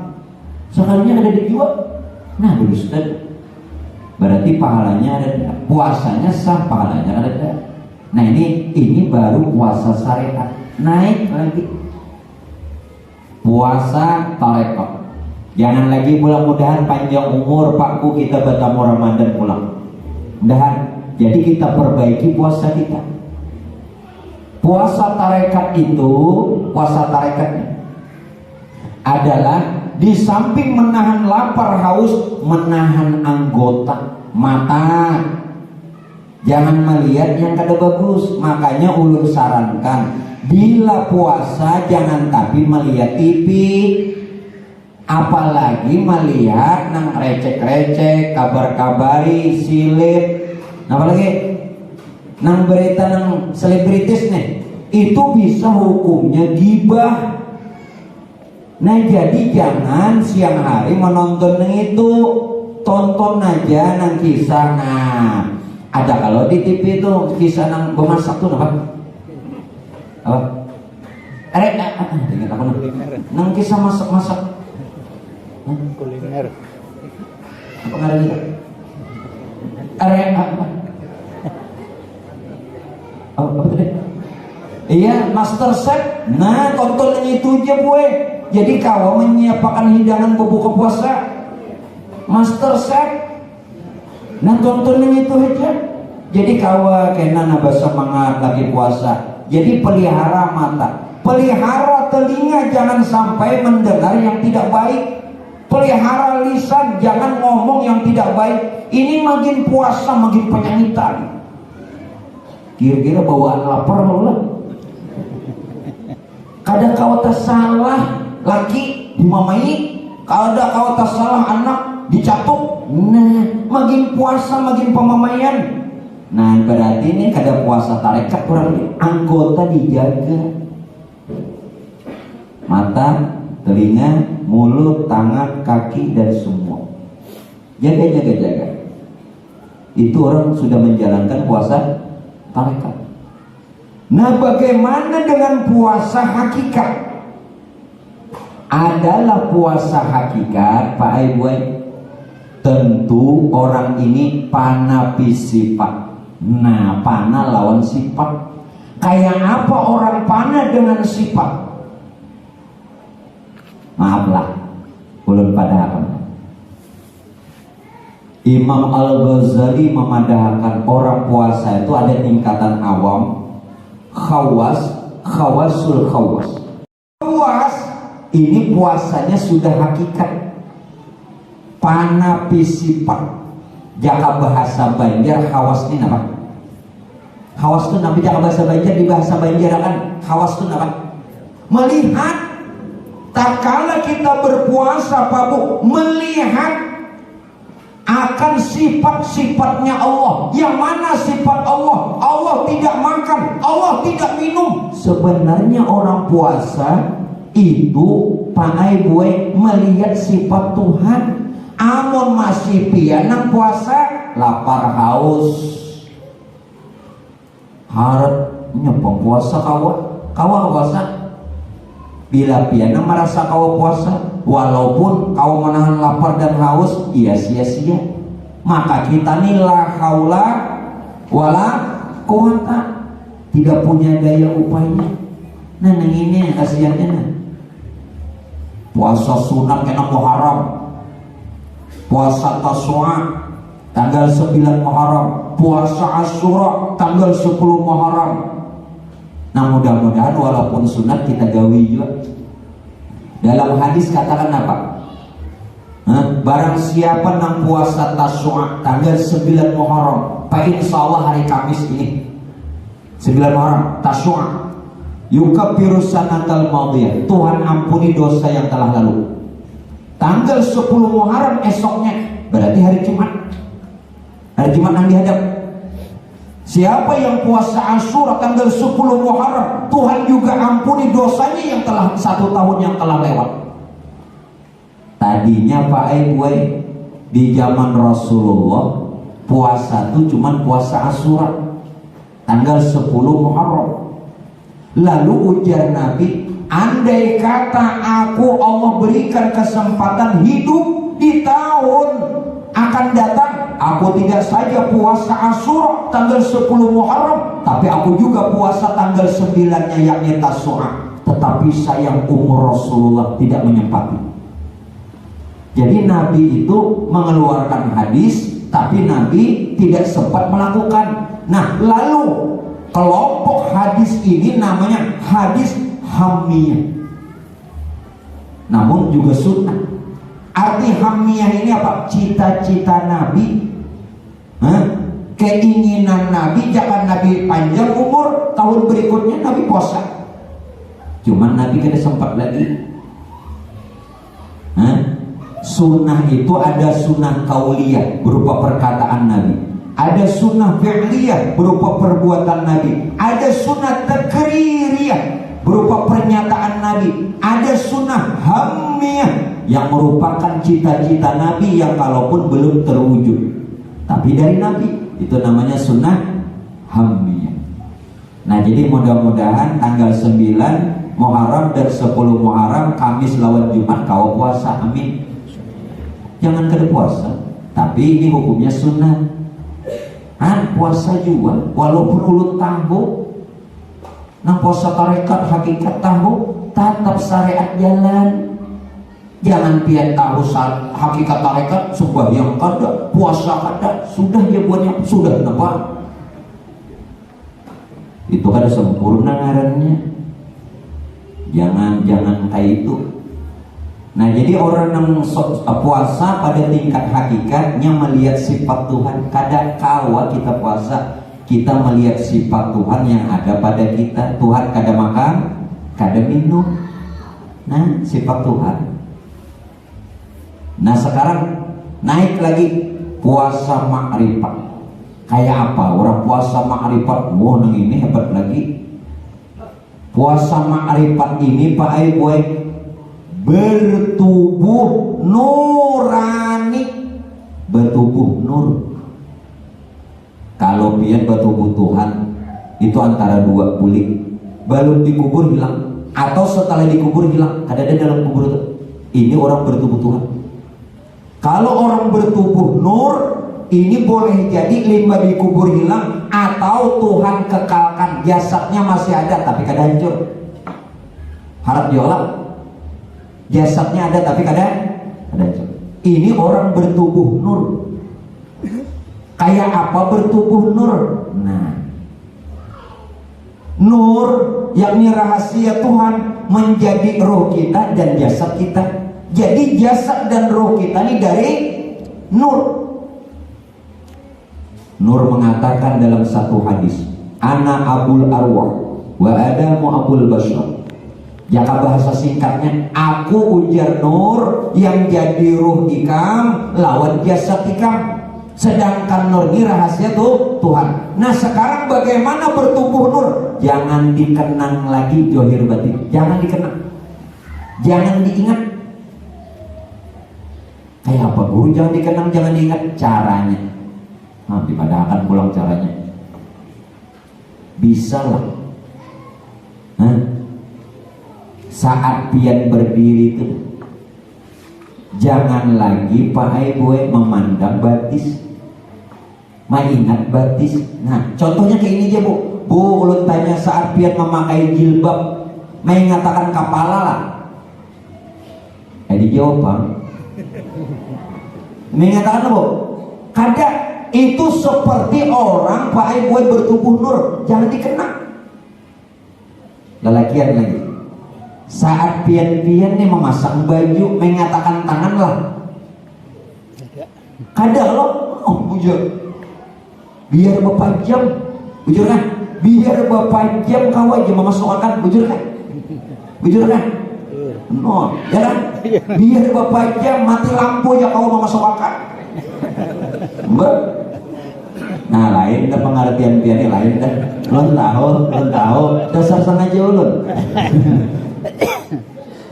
Sekalinya ada dijual. Nah berdusta. Berarti pahalanya ada tidak? Puasanya sah, pahalanya ada tidak? Nah ini baru puasa syariat. Naik lagi puasa tarekat. Jangan lagi mudah-mudahan panjang umur Pakku kita bertamu Ramadan pulang. Mudahan. Jadi kita perbaiki puasa kita. Puasa tarekat itu, puasa tarekatnya adalah di samping menahan lapar haus, menahan anggota mata. Jangan melihat yang kada bagus. Makanya ulun sarankan, bila puasa jangan tapi melihat TV, apalagi melihat nang recek-recek, kabar-kabari, silit, apalagi nang berita nang selebritis nih, itu bisa hukumnya gibah. Nah jadi jangan siang hari menonton yang itu, tonton aja nang kisah. Nah ada kalau di TV itu kisah nang bemasak tuh apa? Ingat apa nang kisah masak-masak kuliner apa ngaran itu? Apa tadi? Iya, Master Chef. Nah, tonton yang itu aja gue. Jadi kau menyiapkan hidangan berbuka puasa, Master Chef. Nah, tonton yang itu aja. Jadi kau kena nambah semangat lagi puasa. Jadi pelihara mata, pelihara telinga, jangan sampai mendengar yang tidak baik. Pelihara lisan, jangan ngomong yang tidak baik. Ini makin puasa makin penyanyitan. Kira-kira bawaan lapar malah. Kada kau salah laki dimamai, kada kau salah anak dicatuk. Nah, makin puasa makin pemamaian. Nah, berarti ini kada puasa tarekat kurang anggota dijaga. Mata, telinga, mulut, tangan, kaki dan semua. Jaga. Itu orang sudah menjalankan puasa tarekat. Nah, bagaimana dengan puasa hakikat? Adalah puasa hakikat, Pak Ibu. Tentu orang ini panapi sifat. Nah, panah lawan sifat. Kayak apa orang panah dengan sifat? Maaflah, belum pada apa. Imam Al-Ghazali memadahkan orang puasa itu ada tingkatan awam, khawas, khawasul khawas. Khawas ini puasanya sudah hakikat, panapi sifat. Jaka bahasa Banjar khawas ini apa? Khawas itu nabi jaka bahasa Banjar, di bahasa Banjar kan khawas itu apa? Melihat. Tak kala kita berpuasa Pak Bu, melihat akan sifat-sifatnya Allah. Yang mana sifat Allah? Allah tidak makan, Allah tidak minum. Sebenarnya orang puasa itu Pak Ibu melihat sifat Tuhan. Amun masih pianang puasa, lapar haus, harap nyepong puasa kawa puasa. Bila piana merasa kau puasa, walaupun kau menahan lapar dan haus, ia sia-sia. Maka kita nih la haula wala quwata, tidak punya daya upaya. Nah, yang ini kasihannya. Nah. Puasa sunat kena Muharram, puasa Taswa tanggal 9 Muharram, puasa Asyura tanggal 10 Muharram. Nah mudah-mudahan walaupun sunat kita gawi juga. Dalam hadis katakan apa? Barang siapa nang puasa Tasyu'a tanggal 9 Muharram, Pak insya Allah hari Kamis ini 9 Muharram Tasyu'a, yukaffiru sanatal madiyah, Tuhan ampuni dosa yang telah lalu. Tanggal 10 Muharram esoknya berarti hari Jumat. Hari Jumat yang dihadap. Siapa yang puasa Asyura tanggal 10 Muharram, Tuhan juga ampuni dosanya yang telah 1 tahun yang telah lewat. Tadinya Pak Boy di zaman Rasulullah puasa itu cuma puasa Asyura tanggal 10 Muharram. Lalu ujar Nabi, andai kata aku Allah berikan kesempatan hidup di tahun akan datang, aku tidak saja puasa Asyura tanggal 10 Muharram, tapi aku juga puasa tanggal 9-nya yakni Tasyu'a. Tetapi sayang umur Rasulullah tidak menyempati. Jadi Nabi itu mengeluarkan hadis, tapi Nabi tidak sempat melakukan. Nah lalu kelompok hadis ini namanya hadis hamiyah, namun juga sunnah. Arti hamiyah ini apa? Cita-cita Nabi, keinginan Nabi, jangan Nabi panjang umur, tahun berikutnya Nabi puasa. Cuman Nabi kada sempat lagi. Sunnah itu ada sunnah kauliyah berupa perkataan Nabi, ada sunnah fi'liyah berupa perbuatan Nabi, ada sunnah takririyah berupa pernyataan Nabi, ada sunnah hamiyah yang merupakan cita-cita Nabi yang kalaupun belum terwujud tapi dari Nabi, itu namanya sunnah hamiyah. Nah jadi mudah-mudahan tanggal 9 Muharram dan 10 Muharram Kamis lawan Jumat kau puasa, amin. Jangan kada puasa, tapi ini hukumnya sunnah. Puasa juga walaupun ulut tahu, nah puasa tarekat hakikat tahu, tetap syariat jalan. Jangan pian tahu hakikat tarekat, sembahyang kada, puasa kada, sudah ya buatnya, sudah kenapa? Itu kada sempurna ngarannya. Jangan kayak itu. Nah jadi orang yang puasa pada tingkat hakikatnya melihat sifat Tuhan. Kadang kawa kita puasa, kita melihat sifat Tuhan yang ada pada kita. Tuhan kada makan, kada minum. Nah sifat Tuhan. Nah sekarang naik lagi puasa makrifat. Kayak apa? Orang puasa makrifat, wah nang ini hebat lagi. Puasa makrifat ini Pak Boy bertubuh nurani, bertubuh nur. Kalau pian bertubuh Tuhan itu antara dua bulik, belum dikubur hilang atau setelah dikubur hilang, ada dalam kubur itu. Ini orang bertubuh Tuhan. Kalau orang bertubuh nur ini boleh jadi lima dikubur hilang atau Tuhan kekalkan, jasadnya masih ada tapi kada hancur. Harap diolak. Jasadnya ada tapi kadang ini orang bertubuh nur. Kayak apa bertubuh nur? Nah, nur yakni rahasia Tuhan menjadi roh kita dan jasad kita. Jadi jasad dan roh kita ini dari nur. Nur mengatakan dalam satu hadis, ana abul arwah wa adamu abul bashar. Jaka bahasa singkatnya, aku ujar nur yang jadi ruh ikam lawan jasad ikam. Sedangkan nur ini rahasia tuh Tuhan. Nah sekarang bagaimana bertumbuh nur? Jangan dikenang lagi johir batin. Jangan dikenang, jangan diingat. Kayak apa guru? Jangan dikenang, jangan diingat. Caranya nanti pada akan pulang caranya. Bisa lah. Saat pian berdiri itu jangan lagi Pak Boy memandang batis, mengingat batis. Nah contohnya kayak ini aja Bu ulun tanya saat pian memakai jilbab, mengatakan kepala lah. Dijawab Bang, mengatakan apa? Kada itu seperti orang pakai buat bertubuh nur, jangan dikena. Lelakian lagi. Saat pian-pian nih memasang baju, mengatakan tangan lah. Kadang lo, bujur. Biar bapak jam, bujur kan? Biar bapak jam kau aja memasukkan, bujur kan? Bujur kan? No, ya kan? Biar bapak jam mati lampu ya kau memasukkan. Nah lain dah pengertian piannya lain dah. Lon tahu, dasar sengaja ulun.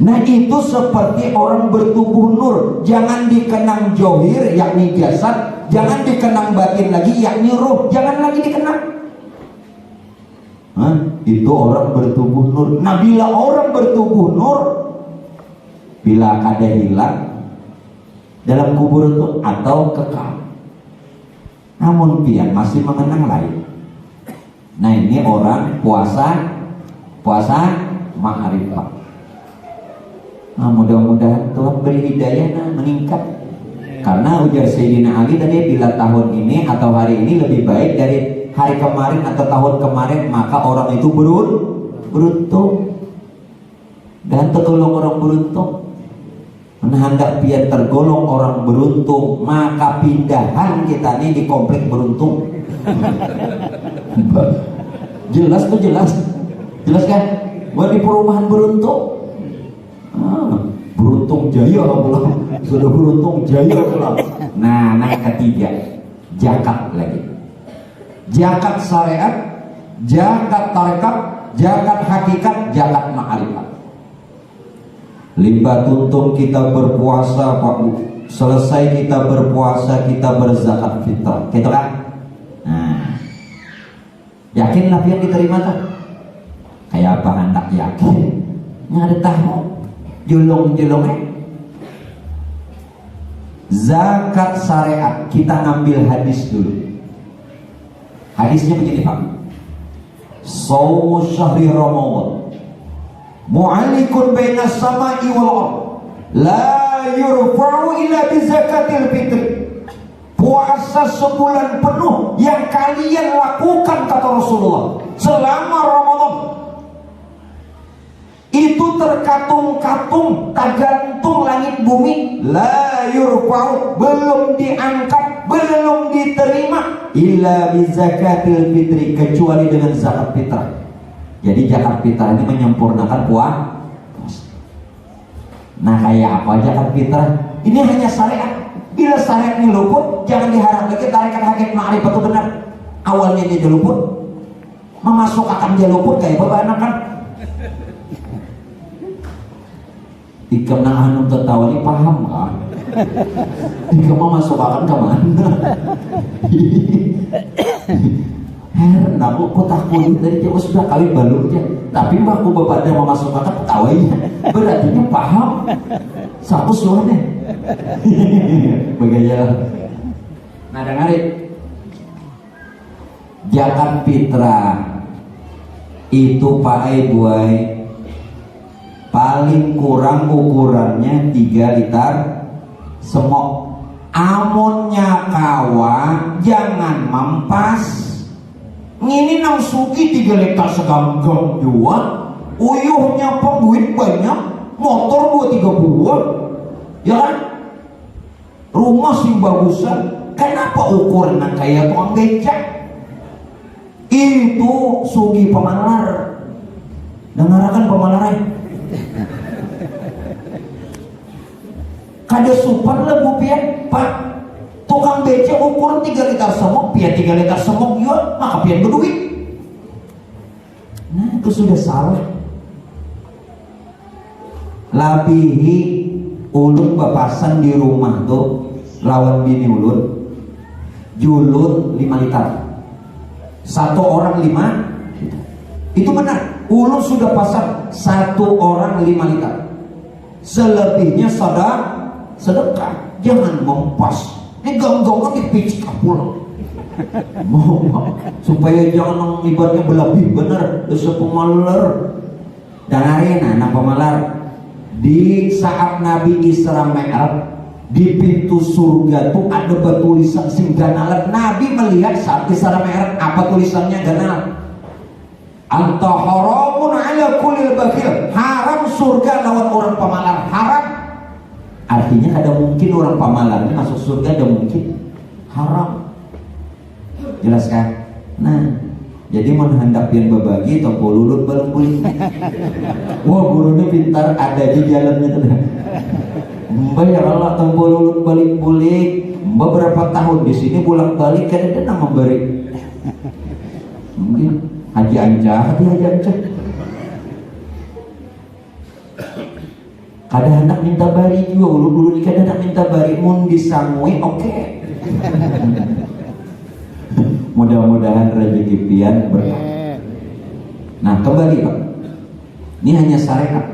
Nah itu seperti orang bertubuh nur, jangan dikenang johir yakni jasad, jangan dikenang batin lagi yakni ruh, jangan lagi dikenang. Itu orang bertubuh nur. Nah bila orang bertubuh nur, bila ada hilang dalam kubur itu atau kekal, namun pian masih mengenang lain. Nah ini orang puasa ma'rifah. Nah, mudah-mudahan Tuhan beri hidayah meningkat. Karena ujar Sayyidina Ali tadi, bila tahun ini atau hari ini lebih baik dari hari kemarin atau tahun kemarin, maka orang itu beruntung dan tergolong orang beruntung. Nah, hendak pian tergolong orang beruntung, maka pindahan kita ini di komplek beruntung. Jelas tuh, jelas kan? Buat di perumahan beruntung. Beruntung jaya pulang, sudah beruntung jaya pulang. Nah, yang ketiga, zakat lagi. Zakat syariat, zakat tarekat, zakat hakikat, zakat ma'rifat. Libat untung kita berpuasa Pak Bu, selesai kita berpuasa kita berzakat fitrah, gitu kan? Nah, yakin lah yang diterima tak? Kayak apa hendak yakin? Nggak ada tahu, julung-julungnya. Zakat syariat, kita ngambil hadis dulu. Hadisnya begini Pak. Shaumu syahri Ramadan mu'allikun baina samai wal ard la yurfa'u illa bi zakatil fitri. Puasa sebulan penuh yang kalian lakukan kata Rasulullah selama Ramadan itu terkatung-katung, tergantung langit bumi, la yurfa'u, belum diangkat, belum diterima illa bi zakatil fitri, kecuali dengan zakat fitrah. Jadi zakat fitrah ini menyempurnakan puasa. Nah kayak apa zakat fitrah? Ini hanya syariat. Bila syariat ini luput, jangan diharap lagi tarekat hakikat ma'rifat itu benar. Awalnya dia luput, memasukkan dia luput kayak apa kan? Ikam nang anu tertawa ini paham kan? Ikam mau masukkan ke mana? Heran aku takut dari jauh sudah kali balurnya, tapi mbak aku bapak dia mau masukkan ketawanya, berarti dia paham. Satu suaranya. Bagaimana? Nah dengarin, zakat fitrah itu pakai buai paling kurang ukurannya 3 liter semok. Amonnya kawa jangan mampas. Ini nang suki 3 liter segamgam juga. Uyuhnya pengduit banyak, motor 2-3 buah, ya kan? Rumah sih bagusan. Kenapa ukuran kayak tukang becak? Itu sugi pemalar. Dengarkan pemalaran. Kada supan lah bu pian, Pak. Tukang becak ukuran 3 liter semok, pian 3 liter semok juga, maka pian berduit. Nah itu sudah salah. Labihi ulun bapasan di rumah tuh lawan bini ulun, julun 5 liter. Satu orang 5, itu benar. Ulun sudah pasang 1 orang 5 liter. Selebihnya sedekah. Jangan mempas. Ini ganggongan dipicik pulang. Mau supaya jangan ibaratnya berlebih bener. Dosa pemalar. Dengarin anak pemalar. Di saat Nabi Isra Mi'raj di pintu surga tuh ada tulisan sing ganalan. Nabi melihat saat Isra Mi'raj, apa tulisannya ganalan? Anta haramun ala kulil bakhil, haram surga lawan orang pamalar, haram. Artinya ada mungkin orang pamalar masuk surga, ada mungkin haram. Jelas kan? Nah, jadi hendak pian berbagi tompo lulut balung bulik. Wah, gurunya pintar, ada di jalannya tuh. Mbak ya Allah, tompo lulut balik bulik. Mbak berapa tahun di sini bolak balik kan ada nama memberi. Mungkin Haji Ancah, Haji Ancah. Kada hendak minta bari juga, ulu nikah hendak minta bari, mun disangui oke. Mudah-mudahan rezeki pian berkah. Nah, kembali Pak, ini hanya syariat.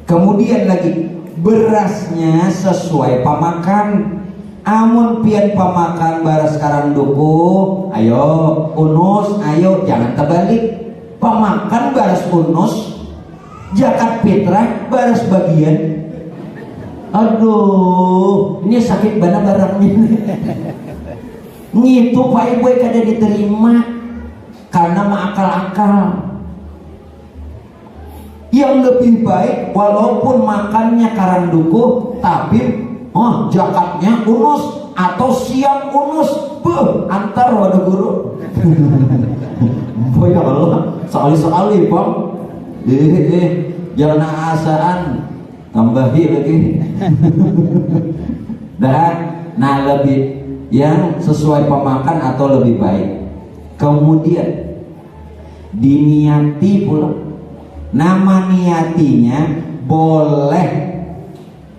Kemudian lagi, berasnya sesuai pamakan. Amun pian pamakan baras sekarang duku, ayo unus, ayo jangan terbalik. Pamakan baras unus, zakat fitrah baras bagian. Aduh, ini sakit bana barangnya. Ngitu Pak Ibu kada diterima karena mengakal-akal. Yang lebih baik walaupun makannya karang duku, tapi zakatnya unus atau siang unus. Antar waduh guru. Oh ya Allah, sekali-sekali Pak. Jangan asaan, tambahi lagi. Dan nah lebih yang sesuai pemakan atau lebih baik. Kemudian diniati pula. Nama niatinya boleh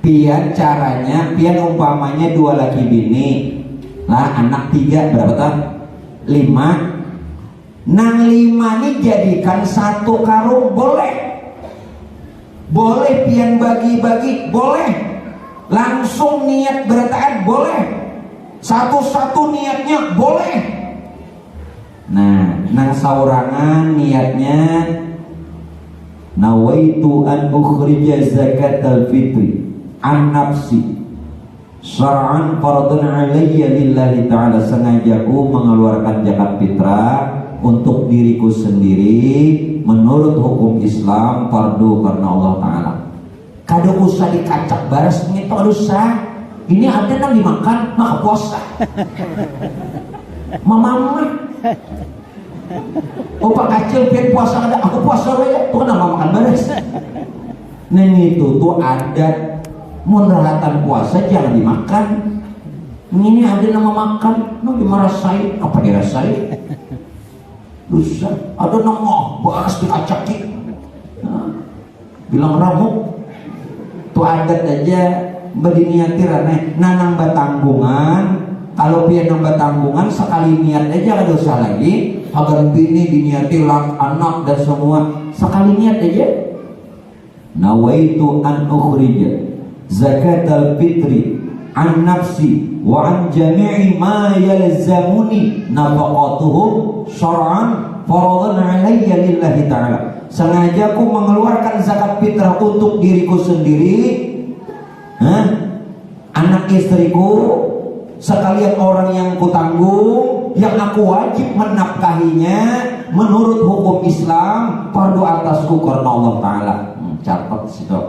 pian caranya, pian umpamanya 2 laki bini lah, anak 3 berapa tahun? 5. Nang 5 ini jadikan 1 karung, boleh. Boleh pian bagi-bagi, boleh. Langsung niat berataan, boleh. Satu-satu niatnya boleh. Nah, nang saurangan niatnya nawaitu an ukhrija zakatal fitri an nafsi syar'an fardun alayya lillahi ta'ala, sengajaku mengeluarkan zakat fitrah untuk diriku sendiri menurut hukum Islam, fardu karena Allah Ta'ala. Kada usah dikacak baras ini tak usah. Ini ada nang dimakan maka puasa. Mama opa kecil pian puasa ada, aku puasa ya, tuh kenapa makan baras. Neng itu tuh adat munrahatan puasa jangan dimakan. Ini ada nama makan, no dimarasai, apa dirasai? Dosa, ada nama baras dikacaki. Nah, bilang ramuk, tuh adat aja berdiniati raneh. Nanang batanggungan, kalau pian nambah tanggungan sekali niat aja ada dosa lagi. Agar bini diniati lang anak dan semua sekali niat aja. Nawaitu an ukhrija zakatal fitri an nafsi wa an jami'i ma yalzamuni nafaqatuhum syar'an faradan alayya lillahi ta'ala. Sengaja aku mengeluarkan zakat fitrah untuk diriku sendiri, anak istriku, sekalian orang yang kutanggung, yang aku wajib menafkahinya menurut hukum Islam, fardu atasku karena Allah Ta'ala. Catat sih dok.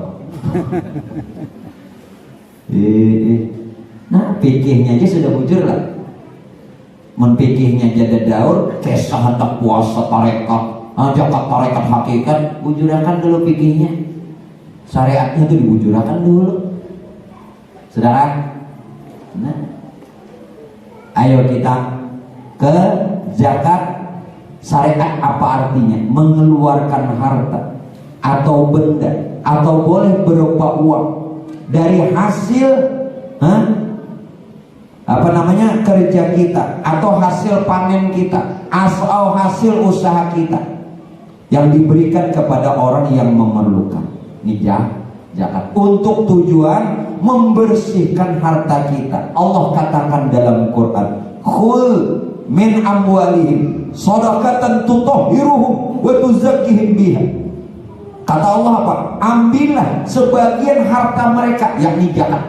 Nah pikirnya aja sudah bujur lah. Menpikirnya jadi daur, kisah hendak puasa tarekat, zakat tarekat hakikat, bujurakan dulu pikirnya. Syariatnya itu dibujurakan dulu. Saudara, nah, ayo kita ke zakat syariat. Apa artinya? Mengeluarkan harta atau benda atau boleh berupa uang dari hasil kerja kita atau hasil panen kita atau hasil usaha kita yang diberikan kepada orang yang memerlukan. Ini zakat untuk tujuan membersihkan harta kita. Allah katakan dalam Quran, khul min amwalihim shadaqatan tutahhiruhum wa tuzakkihim biha. Kata Allah apa? Ambillah sebagian harta mereka, yakni zakat,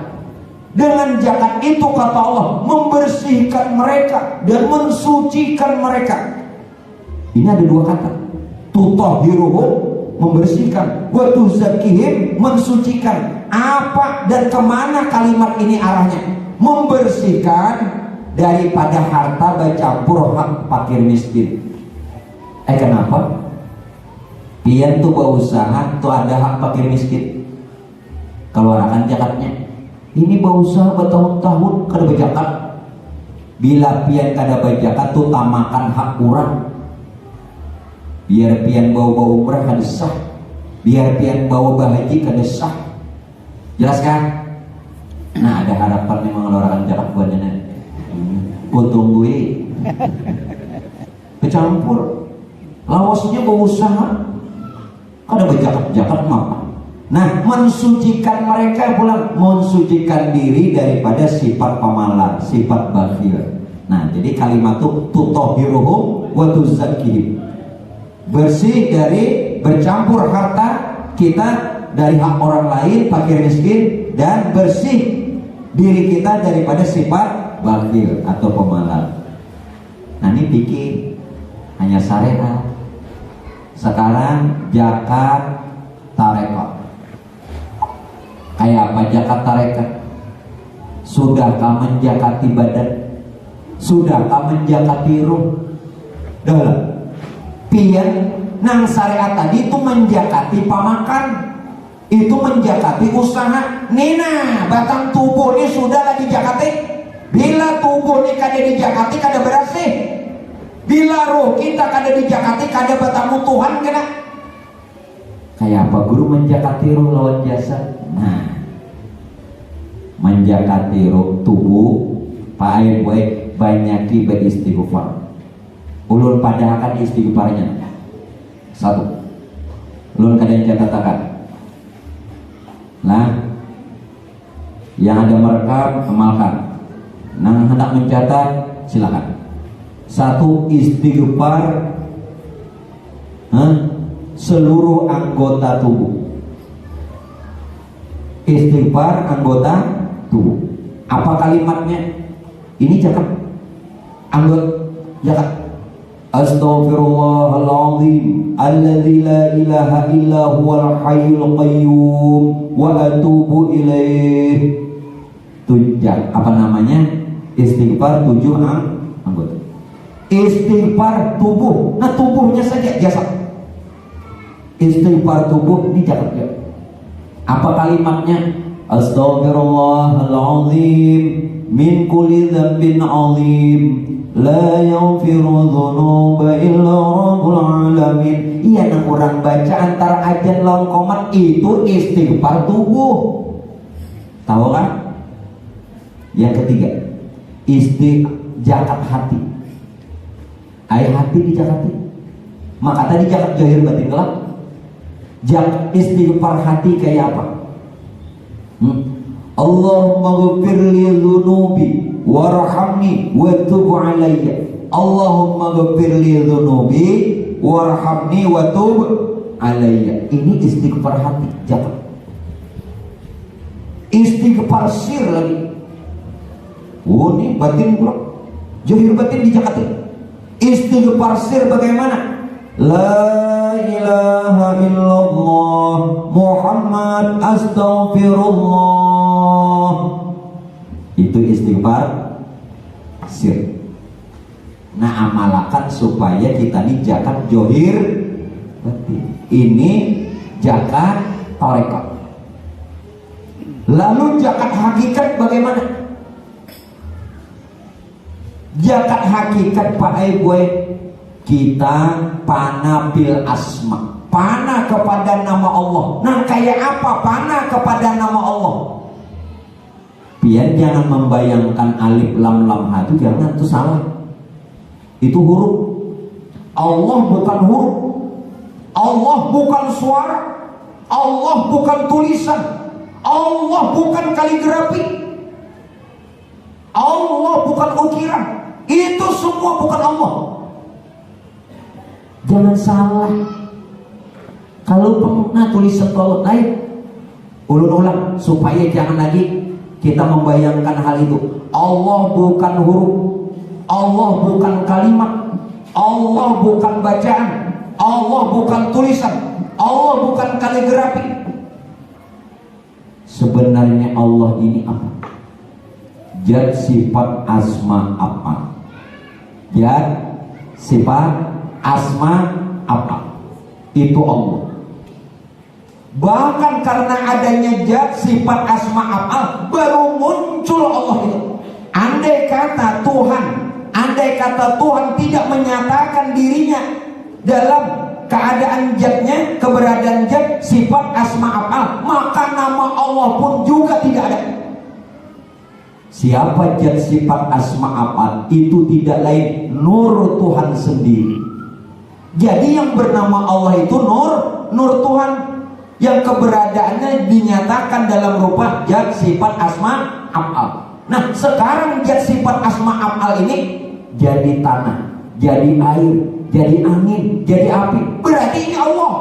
Dengan zakat itu kata Allah membersihkan mereka dan mensucikan mereka. Ini ada dua kata. Tutahhiruhum, membersihkan, wa tuzakkihim, mensucikan. Apa dan kemana kalimat ini arahnya? Membersihkan daripada harta bercampur hak fakir miskin. Kenapa? Pian tuh berusaha tuh ada hak fakir miskin. Keluarkan zakatnya. Ini berusaha bertahun-tahun kada berzakat. Bila pian kada berzakat tuh tamakan hak kurang. Biar pian bawa umrah kada sah. Biar pian bawa haji kada sah. Jelas kan? Nah, ada harapan yang mengeluarkan zakat buatnya. Untung gue kecampur. Lawasnya berusaha kada berzakat mah. Nah, mensucikan mereka pula, mensucikan diri daripada sifat pemalas, sifat bakhil. Nah, jadi kalimat itu tutahhiruhum wa tuzakkihim. Bersih dari bercampur harta kita dari hak orang lain, fakir miskin, dan bersih diri kita daripada sifat bakhil atau pemalas. Nah, ini pikir hanya syariat. Sekarang zakat tarekat. Kayak apa zakat tarekat? Sudahkah menjakati badan? Sudahkah menjakati ruh? Dah. Pian nang syariat tadi itu menjakati pamakan, itu menjakati usaha. Nina batang tubuh ini sudah lagi jakati. Bila tubuh ini kada dijakati kada bersih. Bila roh kita kada dijakati kada bertemu Tuhan kena. Kayak apa guru menjakati roh lawan jasad? Nah, menjakati roh tubuh pakai baik banyaki beristighfar. Ulun pada akan istighfarnya. Satu, ulun kadang catatakan. Nah, yang ada merekam amalkan. Nah, hendak mencatat silakan. Satu, istighfar seluruh anggota tubuh. Istighfar anggota tubuh. Apa kalimatnya? Ini cakap anggota zakat. Astaghfirullahaladzim alladzi la ilaha illa huwal hayyul qayyum wa atubu ilaih. Tujak apa namanya? Istighfar 7 anggota. Istighfar tubuh. Nah, tubuhnya saja jasad. Istighfar tubuh ini zakat ya. Apa kalimatnya? Astaghfirullahaladzim min kulli dzambin azim la yaghfiru dzunuba illa rabbul alamin. Iya, nang orang baca antara ajan lawan komat itu istighfar tubuh. Tahu kan? Yang ketiga, zakat hati. Ai hati dijakati. Maka tadi zakat zahir batin kelak. Zakat istighfar hati kayak apa? Allahumma ghfirli dzunubi warhamni wa tub alayya. Allahumma ghfirli dzunubi warhamni wa tub alayya. Ini istighfar hati, zakat. Istighfar sir lagi. Oh, ini batin pula. Zahir batin dijakati. Istighfar sir bagaimana? La ilaha illallah Muhammad astaghfirullah. Itu istighfar sir. Nah, amalakan supaya kita ini zakat zahir batin. Ini zakat tarekat. Lalu zakat hakikat bagaimana? Zakat hakikat Pak Eboy, kita pana bil asma, pana kepada nama Allah. Nah, kayak apa pana kepada nama Allah? Biar jangan membayangkan alif lam lam ha, itu jangan, itu salah. Itu huruf. Allah bukan huruf. Allah bukan suara. Allah bukan tulisan. Allah bukan kaligrafi. Allah bukan ukiran. Itu semua bukan Allah. Jangan salah. Kalau pernah tulis sekolah lain, ulun ulang supaya jangan lagi kita membayangkan hal itu. Allah bukan huruf, Allah bukan kalimat, Allah bukan bacaan, Allah bukan tulisan, Allah bukan kaligrafi. Sebenarnya Allah ini apa? Zat, sifat, asma, apa? Zat, sifat, asma, apa? Itu Allah. Bahkan karena adanya zat, sifat, asma, apa, baru muncul Allah itu. Andai kata Tuhan tidak menyatakan dirinya dalam keadaan zatnya, keberadaan zat, sifat, asma, apa, maka nama Allah pun juga tidak ada. Siapa zat, sifat, asma, apa? Itu tidak lain nur Tuhan sendiri. Jadi yang bernama Allah itu nur Tuhan, yang keberadaannya dinyatakan dalam rupa zat, sifat, asma, af'al. Nah, sekarang zat, sifat, asma, af'al ini jadi tanah, jadi air, jadi angin, jadi api. Berarti ini Allah.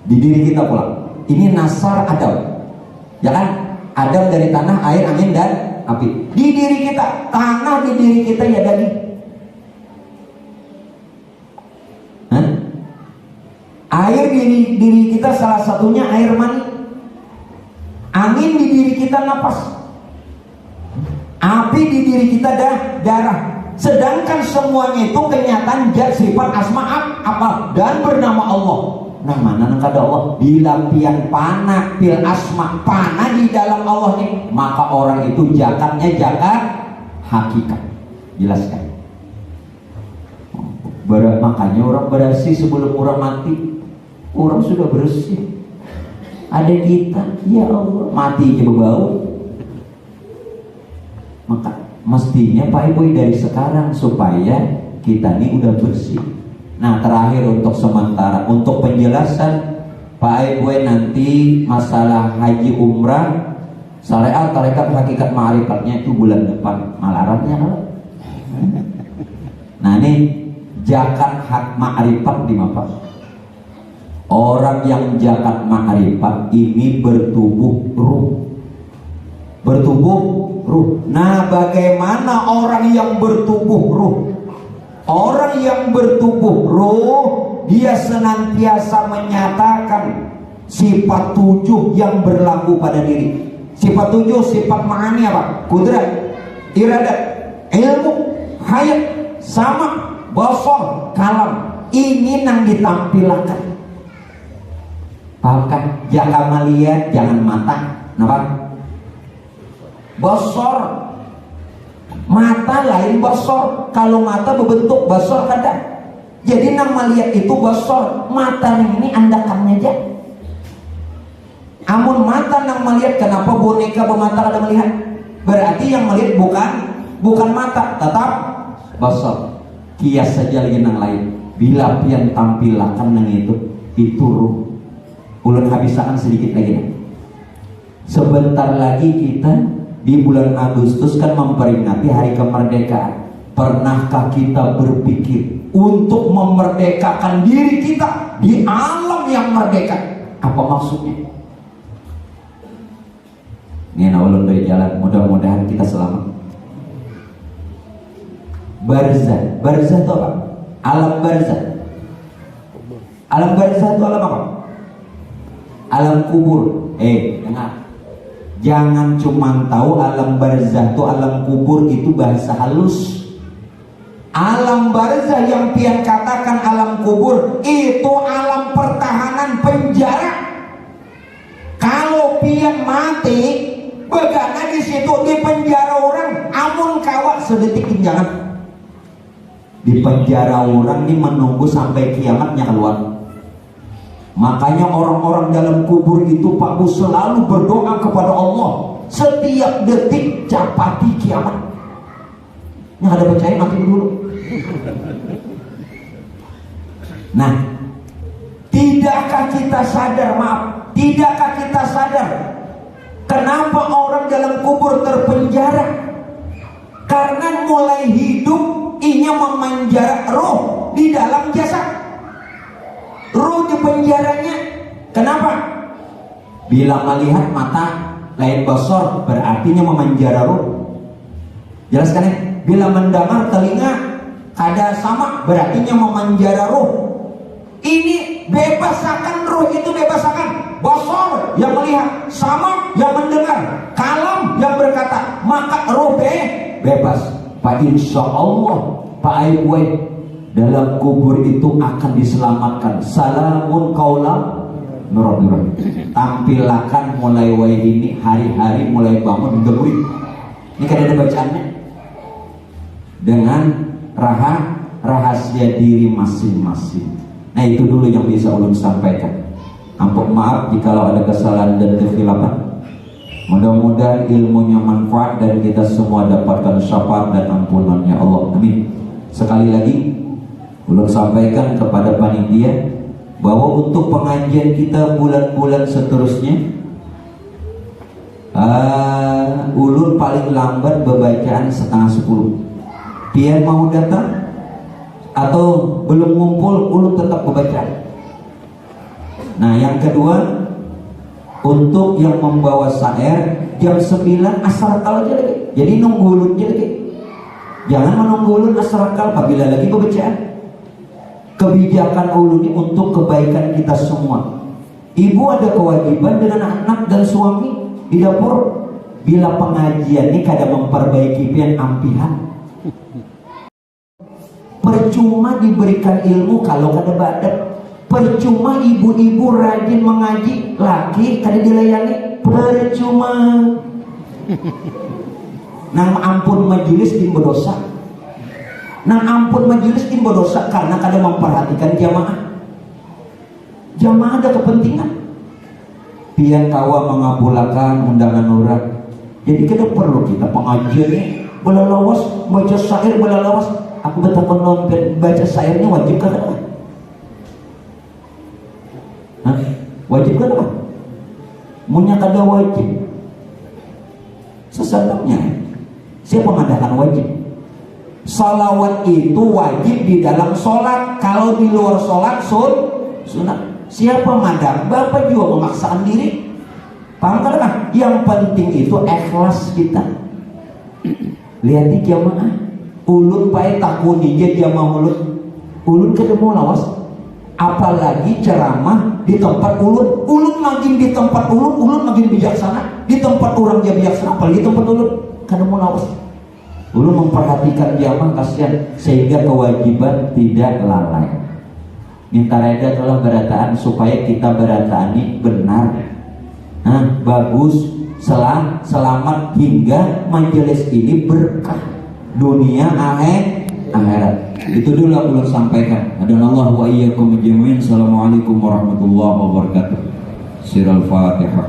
Di diri kita pula. Ini nasar Adam. Ya kan? Adam dari tanah, air, angin, dan api. Di diri kita, tanah di diri kita ya daging. Air di diri kita salah satunya air mani. Angin di diri kita napas. Api di diri kita darah. Sedangkan semuanya itu kenyataan zat, sifat, asma, apa, dan bernama Allah. Nah, mana nang kada Allah? Bila pian panah pil asma, panah di dalam Allah nih, maka orang itu jakatnya jakat hakikat. Jelaskan. Makanya orang bersih sebelum orang mati. Orang sudah bersih. Ada kita, ya Allah, mati aja berbau. Maka mestinya Pak Ibu dari sekarang supaya kita ini udah bersih. Nah, terakhir untuk sementara, untuk penjelasan Pak Ibu nanti masalah haji umrah, syariat, tarekat, hakikat, ma'rifatnya itu bulan depan. Malarannya apa? Nah, ini zakat hak ma'rifat di mana? Orang yang zakat ma'rifat ini bertubuh ruh. Bertubuh ruh. Nah, bagaimana orang yang bertubuh ruh? Orang yang bertubuh ruh, dia senantiasa menyatakan sifat 7 yang berlaku pada diri. Sifat 7, sifat ma'ani apa? Kudrat, iradat, ilmu, hayat, sama, basar, kalam. Ini yang ditampilkan. Pahamkan? Jangan melihat, jangan mata. Kenapa? Basar, mata lain basar. Kalau mata berbentuk basar kada. Jadi nang melihat itu basar. Mata ini andakannya aja. Amun mata nang melihat, kenapa boneka bermata kada melihat? Berarti yang melihat bukan mata, tetap basar. Kias saja lagi nang lain. Bila pian tampilakan nang itu ruh. Ulun habisakan sedikit lagi. Sebentar lagi kita di bulan Agustus kan memperingati hari kemerdekaan. Pernahkah kita berpikir untuk memerdekakan diri kita di alam yang merdeka? Apa maksudnya? Ini ulun dari jalan, mudah-mudahan kita selamat. Barzah, barzah itu apa? Alam barzah. Alam barzah itu alam apa? Alam kubur. Dengar. Jangan cuma tahu alam barzah itu, alam kubur itu bahasa halus. Alam barzah yang pian katakan alam kubur itu alam pertahanan penjara. Kalau pian mati, begana di situ di penjara orang, amun kawat sedetik jangan. Di penjara orang ini menunggu sampai kiamatnya keluar. Makanya orang-orang dalam kubur itu Pak Bu selalu berdoa kepada Allah setiap detik capati kiamat. Yang ada percaya mati dulu. Nah, tidakkah kita sadar, tidakkah kita sadar kenapa orang dalam kubur terpenjara? Karena mulai hidup ia memenjara roh di dalam jasad. Ruh di penjaranya. Kenapa? Bila melihat mata lain basar, berartinya memanjara ruh. Jelaskan ya? Bila mendengar telinga kada sama, berartinya memanjara ruh. Ini bebasakan ruh itu, bebasakan basar yang melihat, sama yang mendengar, kalam yang berkata, maka ruh bebas. Pak insya Allah Pak Aiwai dalam kubur itu akan diselamatkan. Salamun qaulam nurabirah. Tampilakan mulai wai ini, hari-hari mulai bangun geburi. Ini kan ada bacaannya dengan rahasia diri masing-masing. Nah itu dulu yang bisa ulun sampaikan. Ampun maaf jikalau ada kesalahan dan kekhilafan. Mudah-mudahan ilmunya manfaat dan kita semua dapatkan syafaat dan ampunannya Allah. Amin. Sekali lagi ulun sampaikan kepada panitia bahwa untuk pengajian kita bulan-bulan seterusnya, ulun paling lambat bebacaan 9:30. Pian mau datang atau belum ngumpul, ulun tetap bebacaan. Nah yang kedua, untuk yang membawa syair jam 9 asrakal aja lagi. Jadi nunggu ulun aja lagi. Jangan menunggu ulun asrakal apabila lagi bacaan. Kebijakan ulun ini untuk kebaikan kita semua. Ibu ada kewajiban dengan anak dan suami di dapur. Bila pengajian ini kada memperbaiki pian ampihan. Percuma diberikan ilmu kalau kada badan. Percuma ibu-ibu rajin mengaji, laki kada dilayani, percuma. Nang ampun majelis timbo dosa. Nang ampun majelis timbo dosa karena kada memperhatikan jamaah. Jamaah ada kepentingan. Pian kawa mengabulkan undangan orang. Jadi kita perlu kita pengajian nih belalawas, baca syair belalawas. Aku betapa nonton baca syairnya wajib kan? Wajib kan apa? Munya kada wajib. Sesatnya siapa mengadakan wajib? Salawat itu wajib di dalam sholat. Kalau di luar sholat sunat. Siapa madam? Bapak juga memaksakan diri. Paham kan? Yang penting itu ikhlas kita. Lihat di jamaah. Ulun pae takuni je jamaah ulun. Ulun ketemu lawas. Apalagi ceramah di tempat ulun makin di tempat ulun makin bijaksana. Di tempat orang dia bijaksana, apalagi di tempat ulun kada mau lawas. Ulun memperhatikan jamaah kasihan sehingga kewajiban tidak lalai. Minta reda telah berataan supaya kita berataan ini benar, bagus, selamat hingga majelis ini berkah dunia akhirat. Itu dulu aku ulun sampaikan. Adanallahu wa iyyakum jami'an. Assalamualaikum warahmatullahi wabarakatuh. Surah Al-Fatihah.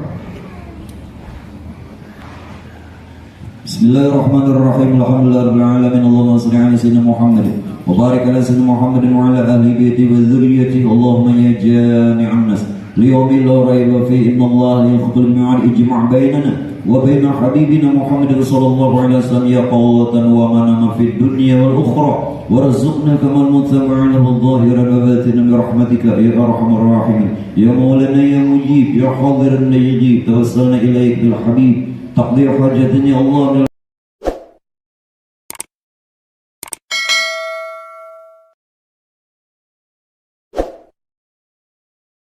Bismillahirrahmanirrahim. Alhamdulillahirabbil alamin. Allahumma shalli ala sayyidina Muhammad wa barik ala sayyidina Muhammad wa ala ahli baitihi wa dzurriyyatihi. Allahumma ya jami'an nas liyawmin la rayba fihi inna Allah yaqul mi'ad ijma' bainana wa bain habibina Muhammad sallallahu alaihi wasallam ya qawwatan wa manama fid dunya wal ukhra warzuqna kamal mutaba'ina wal zahiran wa batinan bi rahmatika ya arhamar rahimin ya maulana ya mujib ya hadiran ya yajib tawassalna ilaik bil habib taqdir hajatana ya Allah.